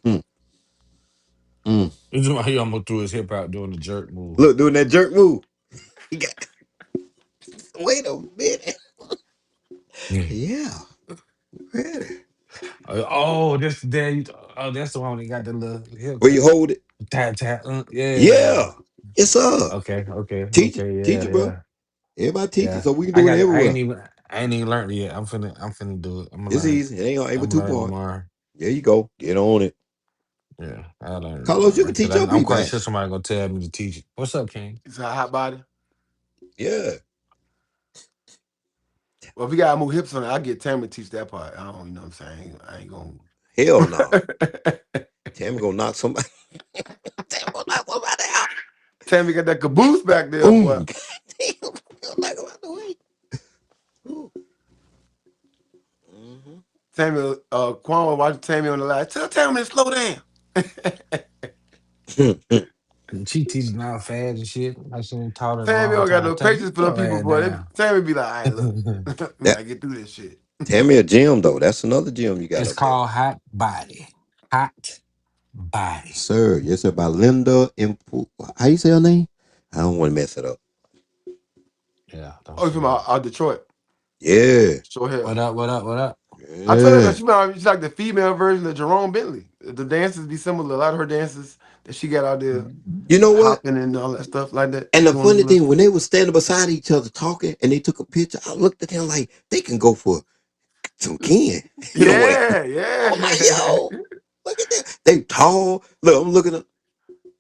Mm, mm. It's why he almost threw his hip out doing the jerk move. Look, doing that jerk move. You got. Wait a minute. Yeah. Yeah, ready. Oh, this there. Oh, that's the one that got the little hip Where you cut. hold it? Tap tap. Yeah. Yeah, yes sir. Okay. Okay. Teach it, Okay. teach Yeah. it, bro. Yeah. Everybody teach it, Yeah. so we can do it everywhere. I ain't even learned it yet. I'm finna do it. I'm gonna It's learn it. easy. It ain't I'm but gonna two learn it parts. tomorrow. There you go. Get on it. Yeah, I learned it Carlos, you tomorrow. can Cause teach your I'm people quite sure actually. somebody gonna tell me to teach it. What's up, King? It's a hot body. Yeah. Well, if we gotta move hips on it, I get Tammy to teach that part. I don't, you know what I'm saying? I ain't Hell no. gonna. Tammy gonna knock somebody. Tammy gonna knock somebody out. Tammy got that caboose back there, boy. Boom. Damn. Gonna knock him out the way. Ooh. Mm-hmm. Tammy, Quan was watching Tammy on the live. Tell Tammy to slow down. And she teaching out fast and shit. I seen taught her a Tammy long don't got time. no Tell patience get for them your people, ass boy. down. Tammy be like, all right, look, we that gotta get through this shit. Tammy a gym though. That's another gym you got It's up there. called hot body. Hot body. Sir, yes, sir. By Linda Impu. How you say her name? I don't want to mess it up. Yeah, don't Oh, you say from that. Detroit? Yeah. Short hair. What up? What up? What up? I told her that Yeah. she's like the female version of Jerome Bentley. The dances be similar. A lot of her dances that she got out there You know what? hopping and all that stuff like that, And the doing funny little thing, when stuff. they were standing beside each other talking and they took a picture, I looked at them like they can go for some ken. You know what? Yeah, I'm like, yeah. yo, look at that. They tall. Look, I'm looking at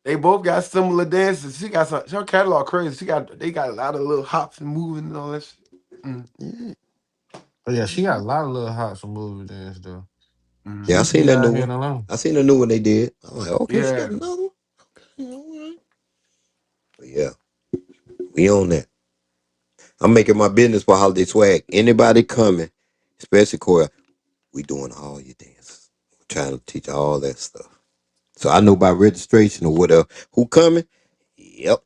They both got similar dances. She got some. Her catalog crazy. They got a lot of little hops and moving and all that shit. Mm. yeah. But yeah, she got a lot of little hots from movie dance though. Yeah, I She Mm-hmm. used to seen be that out new here one. alone. I seen the new one they did. I'm like, okay, she got Yeah. another one. All right. But yeah, we on that. I'm making my business for holiday swag. Anybody coming, especially Cora, we doing all your dances. We're trying to teach all that stuff. So I know by registration or whatever, who coming? Yep.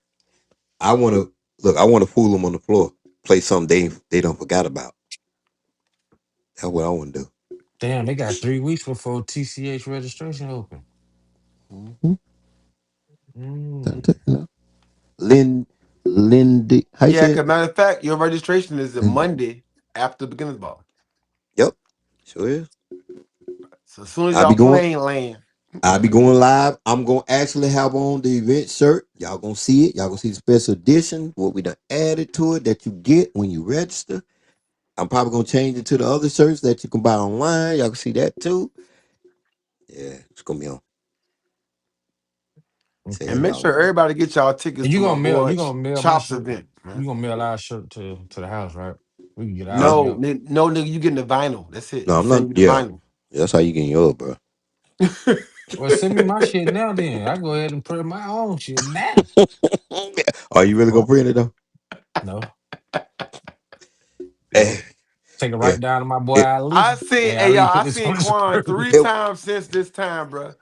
I want to look. I want to fool them on the floor. Play something they don't forgot about. That's what I want to do. Damn, they got 3 weeks before TCH registration open. Mm-hmm. Mm. Lynn, Lindy, how you Yeah, say it? cause matter of fact, your registration is a Lindy. Monday after the beginner's ball. Yep, sure is. So as soon as I be y'all going. plane land, I be going live. I'm gonna actually have on the event shirt. Y'all gonna see it. Y'all gonna see the special edition. What we done added to it that you get when you register. I'm probably gonna change it to the other shirts that you can buy online. Y'all can see that too. Yeah, it's gonna be on. and Tell make Okay. y'all sure about it. everybody get y'all tickets And to my boy you gonna mail my Chop's shirt. event, You man. gonna mail our shirt to the house, right? We can get Huh? ours No, together. no, nigga, you getting the vinyl. That's it. No, We I'm not. send you the Yeah, vinyl. that's how you getting yours, bro. Well, send me my shit now. Then I go ahead and print my own shit now. Are you really gonna Fuck. print it though? No, Eh, no. Take it If right down to my boy if I Ali. seen, Hey, hey Ali, y'all, put I this seen on his Quan shirt. 3 times since this time, bro.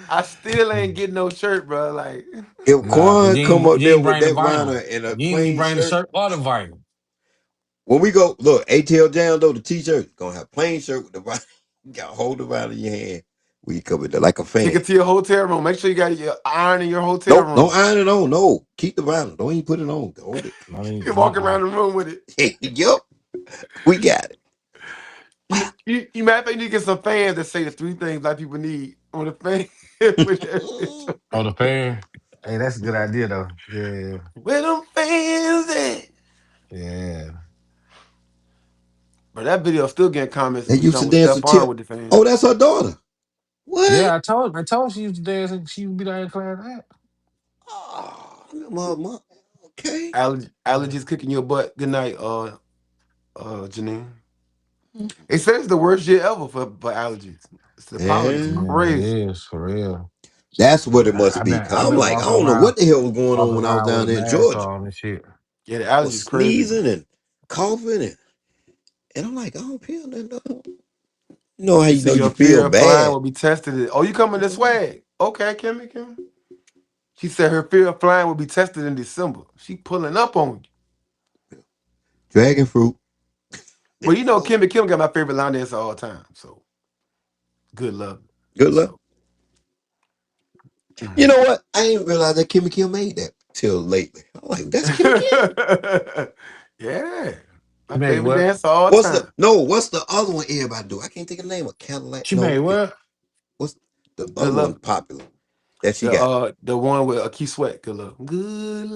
I still ain't getting no shirt, bro. Like, if Nah, cause Quan come up you there ain't with bring the that vinyl. vinyl and a You ain't plain bring the shirt, shirt or the vinyl. when we go look ATL Jam though, the T-shirt gonna have plain shirt with the vinyl. You gotta hold the vinyl in your hand. We come in there like a take fan. it to your hotel room. Make sure you got your iron in your hotel Nope, don't room. iron it on. No, keep the vinyl. Don't even put it on. Hold it. I mean, You walk around the room with it. Yup, we got it. Wow. You matter of fact, you need to get some fans that say the 3 things black people need on the fan. Put that bitch on. oh, the fan. Hey, that's a good idea though. Yeah, Where them fans at? yeah. But that video still getting comments They with used to John with dance with Stephon Tip. with the fans. Oh, that's her daughter. What? Yeah, I told she used to dance and she would be there in class. Act. Oh, mama. Okay. Allergies kicking your butt. Good night, Janine. It says it's the worst year ever for allergies. It's the pollen is And Yeah, it crazy. is for real. that's what it must I've be. been Cause I've I'm been like, I don't know what the hell was going on walking when I was around with down a there in mask Georgia. on and shit. Yeah, the I was allergies crazy, bro. sneezing and coughing and I'm like, I don't feel nothing. You know how She you know said you your feel fear of flying bad. will be tested. Oh, you coming this way? Okay, Kimmy, Kim. She said her fear of flying will be tested in December. She pulling up on you. Dragon fruit. But you know, Kimmy Kim got my favorite line dancer all time. So good luck. Good luck. So You know what? I didn't realize that Kimmy Kill made that till lately. I'm like, that's Kimmy Kill. yeah, She my made favorite what? dancer all time. What's the other one everybody do? I can't think of the name of Cadillac. She made No, what? what's the Good other one luck. popular that she got? The one with a Key Sweat. Good luck. Good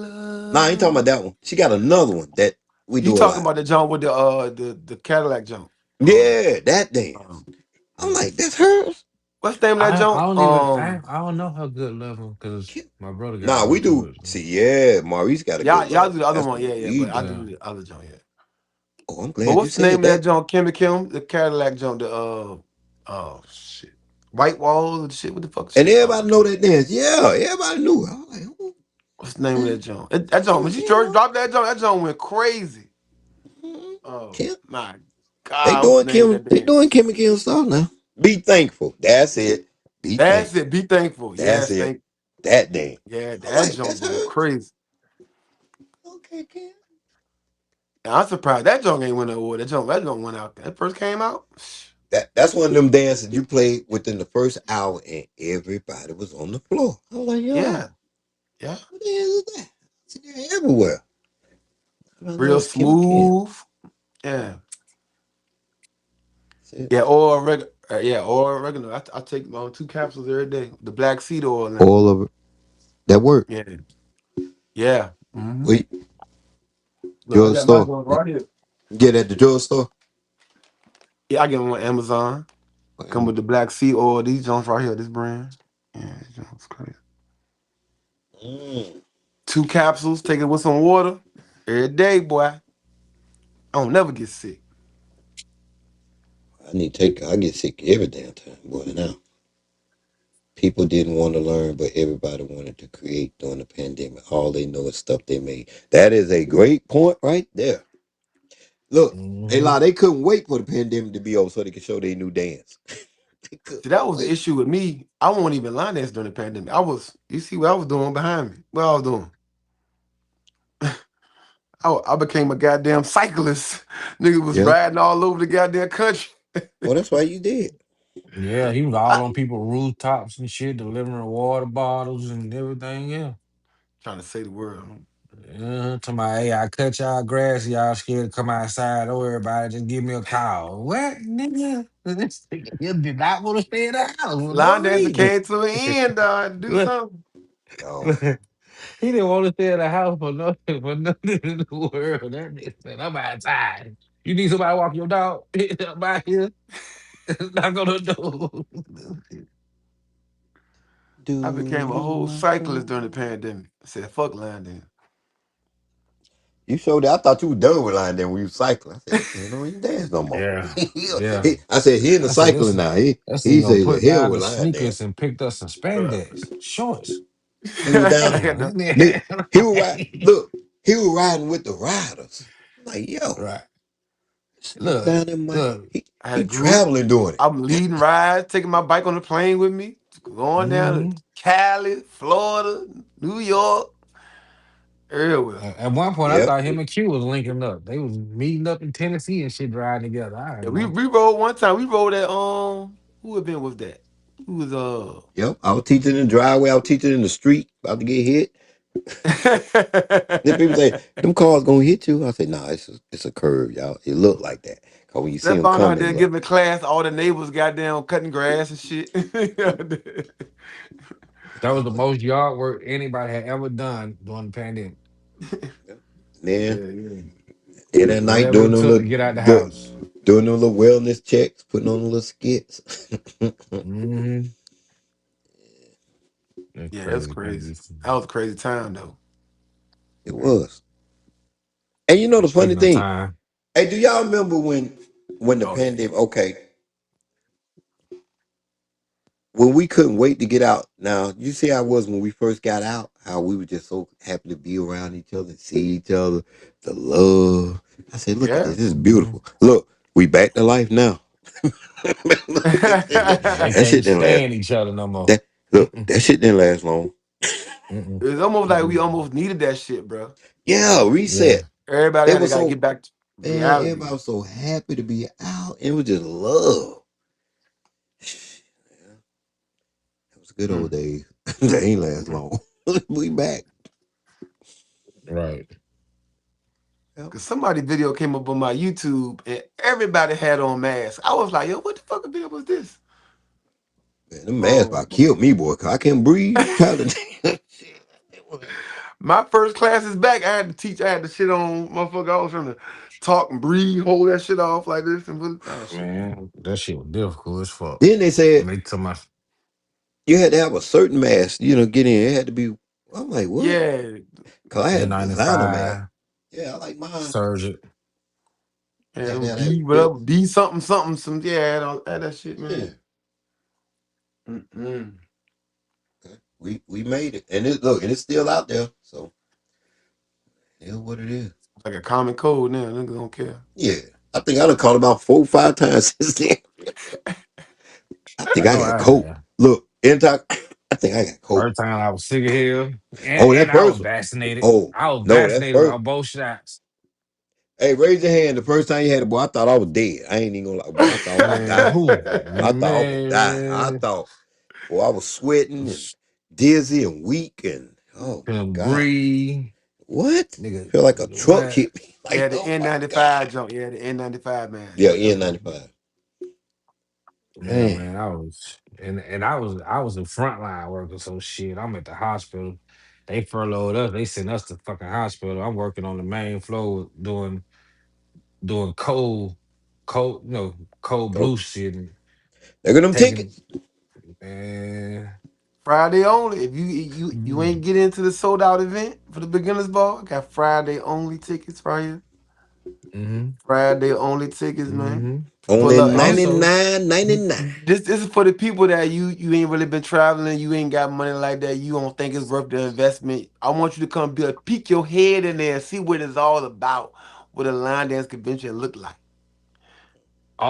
Nah, I ain't talking luck. about that one. She got another one that we You do a talking lot. about the jump with the Cadillac jump? Um, Yeah, that dance. I'm mhm. like, that's hers. What's the name of that I jump? don't even I don't know her good level because Ki- my brother got Nah, we onto do. it. So. See, yeah, Maurice got a good Y'all do level. the other That's one, what yeah, we but I do. do Yeah. the other jump, yeah. Oh, I'm But glad you what's the said name of that that. jump? Kimmy Kim, the Cadillac jump, the oh shit, White Walls and shit. What the fuck And shit called? everybody know that dance. Yeah, everybody knew it. I was like, oh, What's the name of that okay, jump? That jump when Kimmy she first Kill. dropped that jump went crazy. Mhm. Oh Kim, my they god, what's the doing name of Kim. that They doing dance? Kimmy Kill stuff now. Be thankful. That's it. Be That's thankful. it. Be thankful. That's Yes, it. thank. That dance. Yeah, I'm that like, jump that's go hers. crazy. Okay, Kim. And I'm surprised that jump ain't win an award. That jump went out. That first came out. That's one of them dances you played within the first hour and everybody was on the floor. I was like, yo, Yeah, yeah. what the hell is that? I see that everywhere. I know Real it's Kimmy Kim. smooth. Yeah. That's it. Yeah, oil regular. Yeah, oil regular. I take 2 capsules every day. The black seed oil now. All of it. That work. Yeah, yeah. Wait, Look, I got my drugstore. joint right here. Get at the drugstore. Yeah, I get them on Amazon. Come with the black seed oil. These joints right here. This brand. Yeah, these joints crazy. Mm. 2 capsules. Take it with some water every day, boy. I don't never get sick. I need to take. I get sick every damn time, boy. Now people didn't want to learn, but everybody wanted to create during the pandemic. All they know is stuff they made. That is a great point right there. Look, Hmm. they couldn't wait for the pandemic to be over so they could show their new dance. They See, couldn't that was the wait. issue with me. I wasn't even line dance during the pandemic. You see what I was doing behind me? What I was doing? I became a goddamn cyclist. Nigga was Yeah. riding all over the goddamn country. Well, that's why you did. Yeah, he was I, all on people rooftops and shit, delivering water bottles and everything. Yeah. trying to say the word. To my, hey, I cut y'all grass, y'all scared to come outside. Don't worry about it. Just give me a call. What, nigga? This nigga you did not want to stay in the house for no Line dancing reason. came to an end, dog. Do Look, something. Oh, look, he didn't want to stay in the house for nothing, for nothing in the world. That nigga said, I'm outside. You need somebody to walk your dog? I'm out here. Knock on the door. I do became a you whole want cyclist during the to? pandemic. I said, fuck line dance. You showed that. I thought you were done with line then when you were cycling. I said, this man don't even dance no more. Yeah, yeah. I said, he in the I said cycling this. now. He That's he nigga said, the put hell down with the line sneakers dancing. and picked up some spandex shorts. He was down there. Got Damn, the- Nigga, he was right. right. Look, he was riding with the riders. I'm like, yo, Right. this nigga Look, down there, man. look. I had He a group. traveling doing it. I'm leading rides, taking my bike on the plane with me, going down Hmm. to Cali, Florida, New York, everywhere. At one point, I Yep. thought him and Q was linking up. They was meeting up in Tennessee and shit, riding together. All right, Yeah, we bro. we rode one time. We rode at who event was that? Who was Yep. I was teaching in the driveway. I was teaching in the street, about to get hit. Then people say, them cars gonna hit you. I say, nah, it's a curve, y'all. It look like that. Cause when you see that them bound out coming, there look. giving class, all the neighbors goddamn cutting grass and shit. That was the most yard work anybody had ever done during the pandemic. Yep. Yeah, Then yeah. in at night Whatever doing it them took to little get out the do, house. doing them little wellness checks, putting on the little skits. Hmm. That's Yeah, that's crazy, crazy. crazy. That was a crazy time though. It was. And you know And the funny speaking of thing, time, hey, do y'all remember when the Oh yeah. pandemic? Okay, when we couldn't wait to get out. Now you see how it was when we first got out. How we were just so happy to be around each other, see each other, the love. I said, look at Yeah. this. This is hmm, beautiful. Look, we back to life now. Look, they that can't shit didn't last. stand each other no more. That look, Mm-mm, that shit didn't last long. mm-mm, It's almost like we mm-mm. almost needed that shit, bro. Yeah, Yeah, reset. Everybody They had to were gotta so get back to man. reality. Everybody was so happy to be out. It was just love. It was good old Mm, days. They ain't last mm. long. We back. right. Yep. Cause somebody video came up on my YouTube and everybody had on masks. I was like, yo, what the fuck video was this? Man, them masks Um, about killed me, boy. 'Cause I can't breathe. Trying to. Shit. my first class is back. I had to teach. I had to shit on motherfucker. I was trying to talk and breathe, hold that shit off like this and shit. Man, that shit was difficult as fuck. Then they said When they told my you had to have a certain mask, get in. It had to be. I'm like, what? Yeah, Cause I had a designer mask. N95 Yeah, I like mine. surgeon. I yeah, had to have B that good. whatever, B something something some. Yeah, had that shit, Yeah. man. Mm-mm. We made it, and and it's still out there. So yeah, what it is. Like a common code now. Niggas don't care. Yeah, I think I done called about 4 or 5 times since then. I think I I know got I coke. have. Look, anytime I think I got coke. First time I was sick of hell, Oh, that and I was first one. vaccinated. Oh I was no, that's vaccinated first. on both shots. Hey, raise your hand. The first time you had it, boy, I thought I was dead. I ain't even gonna lie, boy. I thought I was gonna Man, die. who? I thought I was gonna die. I Man, thought, boy, I was sweating and dizzy and weak and oh my couldn't god, breathe. what? Nigga, Feel like a truck what? hit me. Yeah, Like, the oh my god. N95 jump. Yeah, the N95 man. Yeah, Yep. N95. Yeah, Man, man, I was a frontline worker, so shit. I'm at the hospital. They furloughed us. They sent us to fucking hospital. I'm working on the main floor doing cold go. blue shit and There go them taking tickets. man. Friday only. If you ain't get into the sold out event for the beginners ball, got Friday only tickets right here. Mm-hmm. Friday only tickets, man. Mm-hmm. Only Pull up, and this 99.99. this is for the people that you ain't really been traveling, you ain't got money like that, you don't think it's worth the investment. I want you to come peek your head in there and see what it's all about, what a line dance convention look like.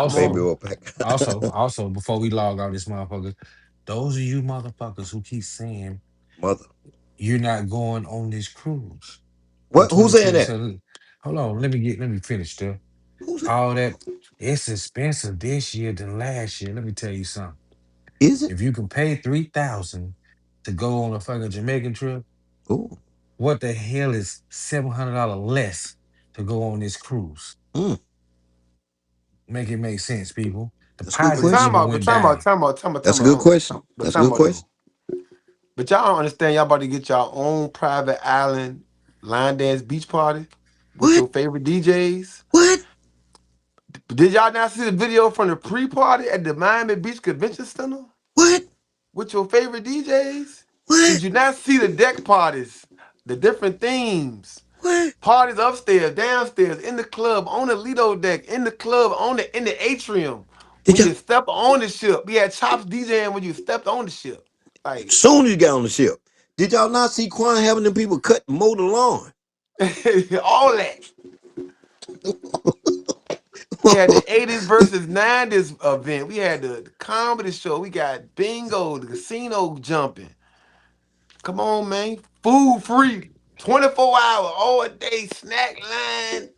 Come Baby on. Also, oil pack. also, before we log out this motherfucker, those of you motherfuckers who keep saying Mother. you're not going on this cruise in What? Who's saying that? 2027. Hold on, let me finish there. Who's it? All that it's expensive this year than last year. Let me tell you something. Is it? If you can pay 3,000 to go on a fucking Jamaican trip, Oh, what the hell is $700 less to go on this cruise? mm, Make it make sense, people. The that's a good prices question. even went down. That's a good question. But That's a time good out though. question. But y'all don't understand. Y'all about to get your own private island line dance beach party with What? your favorite DJs. What? Did y'all not see the video from the pre-party at the Miami Beach Convention Center What? with your favorite DJs? What? Did you not see the deck parties, the different themes? What? Parties upstairs, downstairs, in the club, on the Lido deck, in the club, in the atrium. Did When y'all? you step on the ship, we had Chops DJing when you stepped on the ship. Like Soon as you got on the ship, did y'all not see Quan having them people cut and mow the lawn? all that. We had the 80s versus 90s event. We had the comedy show. We got bingo, the casino jumping. Come on, man. Food free. 24 hour, all day, snack line.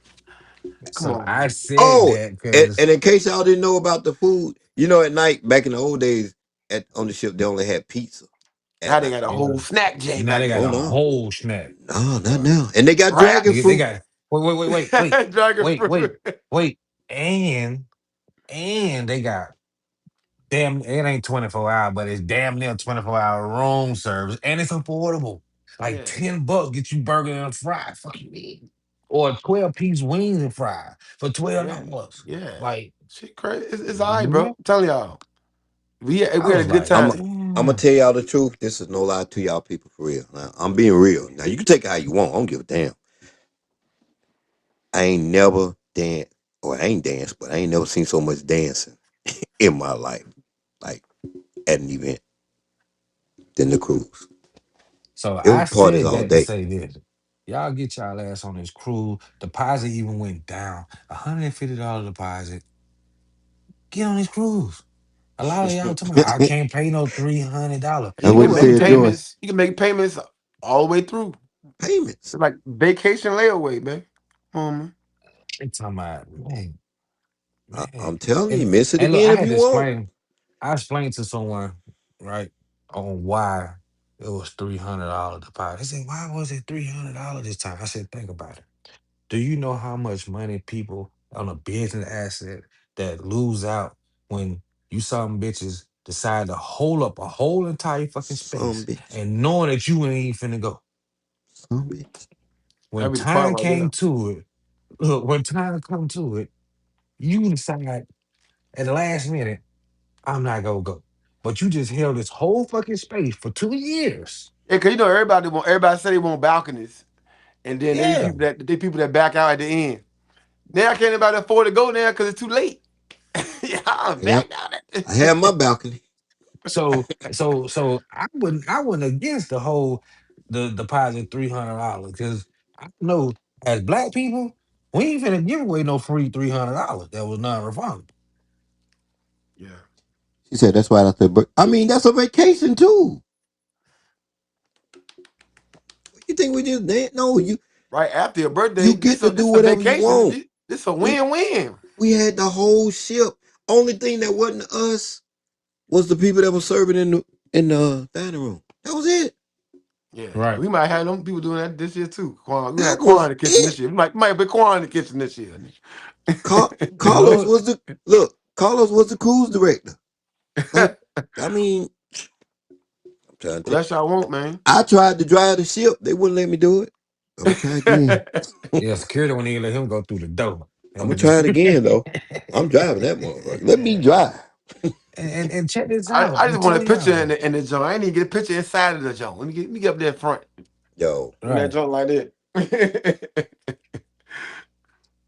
Come So on, I man. said Oh, that and because in case y'all didn't know about the food, you know, at night back in the old days, on the ship they only had pizza Now at they night. got a whole snack J now back they got Oh a there. no, whole snack. no, not now. And they got dragon They Wraps. fruit. got Dragon fruit. wait, and they got damn. It ain't 24 hour, but it's damn near 24 hour room service, and it's affordable. Like Yeah, $10 get you burger and fries. Fuck you mean? Or 12-piece wings and fries for twelve yeah, dollars. yeah. Like, Shit crazy. It's all right, bro. man, I'm telling y'all. We I had a was good like, I'm time. I'm gonna damn. tell y'all the truth. This is no lie to y'all people for real. Now, I'm being real. Now you can take it how you want. I don't give a damn. I ain't never danced, or I ain't danced, but I ain't never seen so much dancing in my life, like at an event than the cruise. So It was I parties said all that to day. say this. Y'all get y'all ass on this cruise. Deposit even went down. $150 deposit. Get on this cruise. A lot of y'all talking about I That's can't pay no $300. And you what he can Do make said, everything. Joyce. payments. You can make payments all the way through. Payments. It's like vacation layaway, man. Come on, man. They talking about man. I'm telling you, And miss it and look, again I if had you to want. explain. I explained to someone, right, on why it was $300 deposit. They said, why was it $300 this time? I said, think about it. Do you know how much money people on a business asset that lose out when you some bitches decide to hold up a whole entire fucking Some space bitch. and knowing that you ain't even finna go? Some bitch. That When be the part time right came there. to it, look, when time come to it, you decide at the last minute, I'm not gonna go. But you just held this whole fucking space for 2 years. Yeah, cause everybody say they want balconies. And then Yeah. they people that back out at the end. Now can't anybody afford to go there because it's too late. Yeah, I'm Yeah, back out. I had my balcony. So I wouldn't against the whole the deposit $300 because I know as black people we ain't finna give away no free $300 that was non-refundable. Yeah. She said that's why I said, but I mean that's a vacation too. You think we just no, Right after your birthday, you get to do this a whatever you vacation. want. This a We win-win. we had the whole ship. Only thing that wasn't us was the people that were serving in the dining room. That was it. Yeah. Right. We might have them people doing that this year too. Quan. We That had Quan was in the kitchen this it. year. Might be Quan in the kitchen this year. You Carlos know was the look. Carlos was the cruise director. Like, I mean, I'm trying Well, to. that's y'all want, man. I tried to drive the ship. They wouldn't let me do it. I'm gonna try again. yeah, security won't even let him go through the door. I'm gonna And try just it again though. I'm driving that motherfucker. Let me drive. and check this out. I I'm just want a telling picture y'all. in the joint. I ain't even get a picture inside of the joint. Let me get up there front Yo, in that Right. joint like that.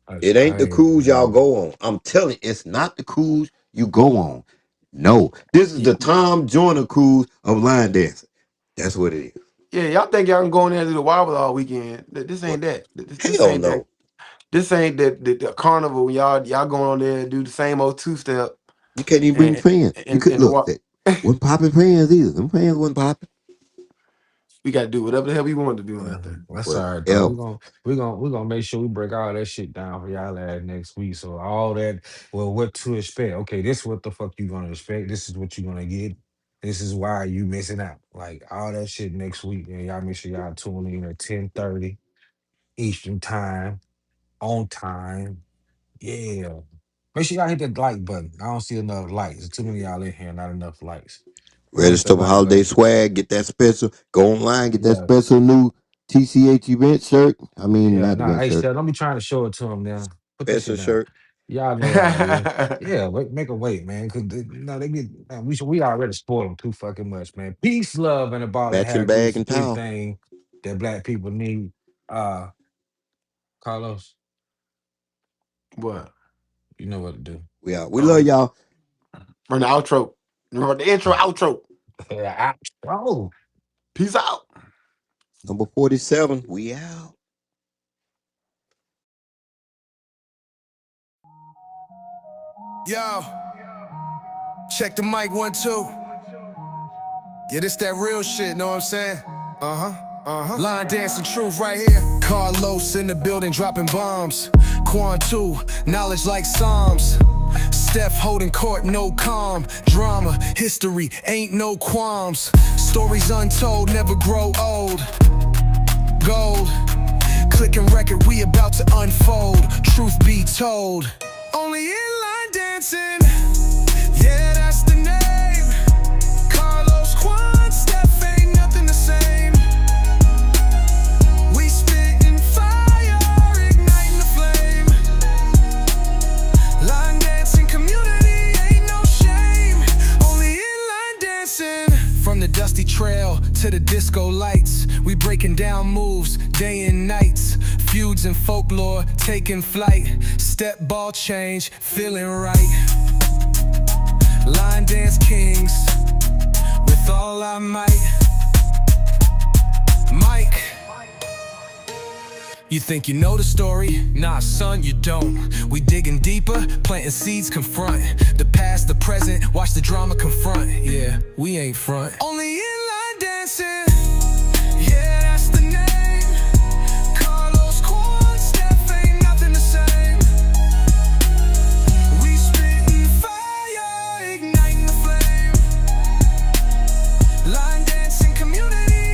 That's it ain't the crazy, cruise y'all man. go on. I'm telling you, it's not the cruise you go on. No, this is Yeah, the Tom Joyner cruise of line dancing. That's what it is. Yeah, y'all think y'all can go in there and do the wobble all weekend? This What? ain't that. This Hell ain't that. no. This ain't the carnival. Y'all going on there and do the same old two step You can't even bring and fans. You could the look walk. that. Wasn't popping fans either. Them fans wasn't popping. We got to do whatever the hell we want to do out there. that's all right though. Whatever. We're gonna make sure we break all that shit down for y'all ass next week. So all that, well, what to expect? Okay, this is what the fuck you gonna expect. This is what you gonna get. This is why you missing out. Like all that shit next week. And y'all make sure y'all tune in at 10:30 Eastern time on time. Yeah. Make sure y'all hit that like button. I don't see enough likes. There's too many of y'all in here, not enough likes. Go hit that Register for like holiday button. swag. Get that special. Go online. Get that Yeah. special new TCH event shirt. I mean, Yeah, not nah, event hey, shirt. Steph, don't be trying to show it to him now. Put that Special shit down. shirt. Y'all know how it is. Yeah, wait, make them wait, man. Cause they get man, we already spoiled them too fucking much, man. Peace, love, and a ball of Matching hair grease bag the and three towel. things that black people need. Uh, Carlos, What? you know what to do. We out. We love y'all. Run the outro. Run the intro, outro. Oh. Peace out. Number 47. We out. Yo, check the mic 1 2. Yeah, this that real shit, know what I'm saying? Line dancing truth right here. Carlos in the building dropping bombs. Quan 2, knowledge like Psalms. Steph holding court, no calm. Drama, history, ain't no qualms. Stories untold, never grow old. Gold, clicking record, we about to unfold. Truth be told, only inline dancing. Yeah, that's the name. Carlos, Quan, Steph, ain't nothing the same. We spitting fire, igniting the flame. Line dancing community, ain't no shame. Only inline dancing. From the dusty trail to the disco lights, we breaking down moves day and nights. Feuds and folklore taking flight. Step ball change, feeling right. Line dance kings, with all our might. Mike, you think you know the story? Nah, son, you don't. We digging deeper, planting seeds, confront the past, the present, watch the drama confront. Yeah, we ain't front.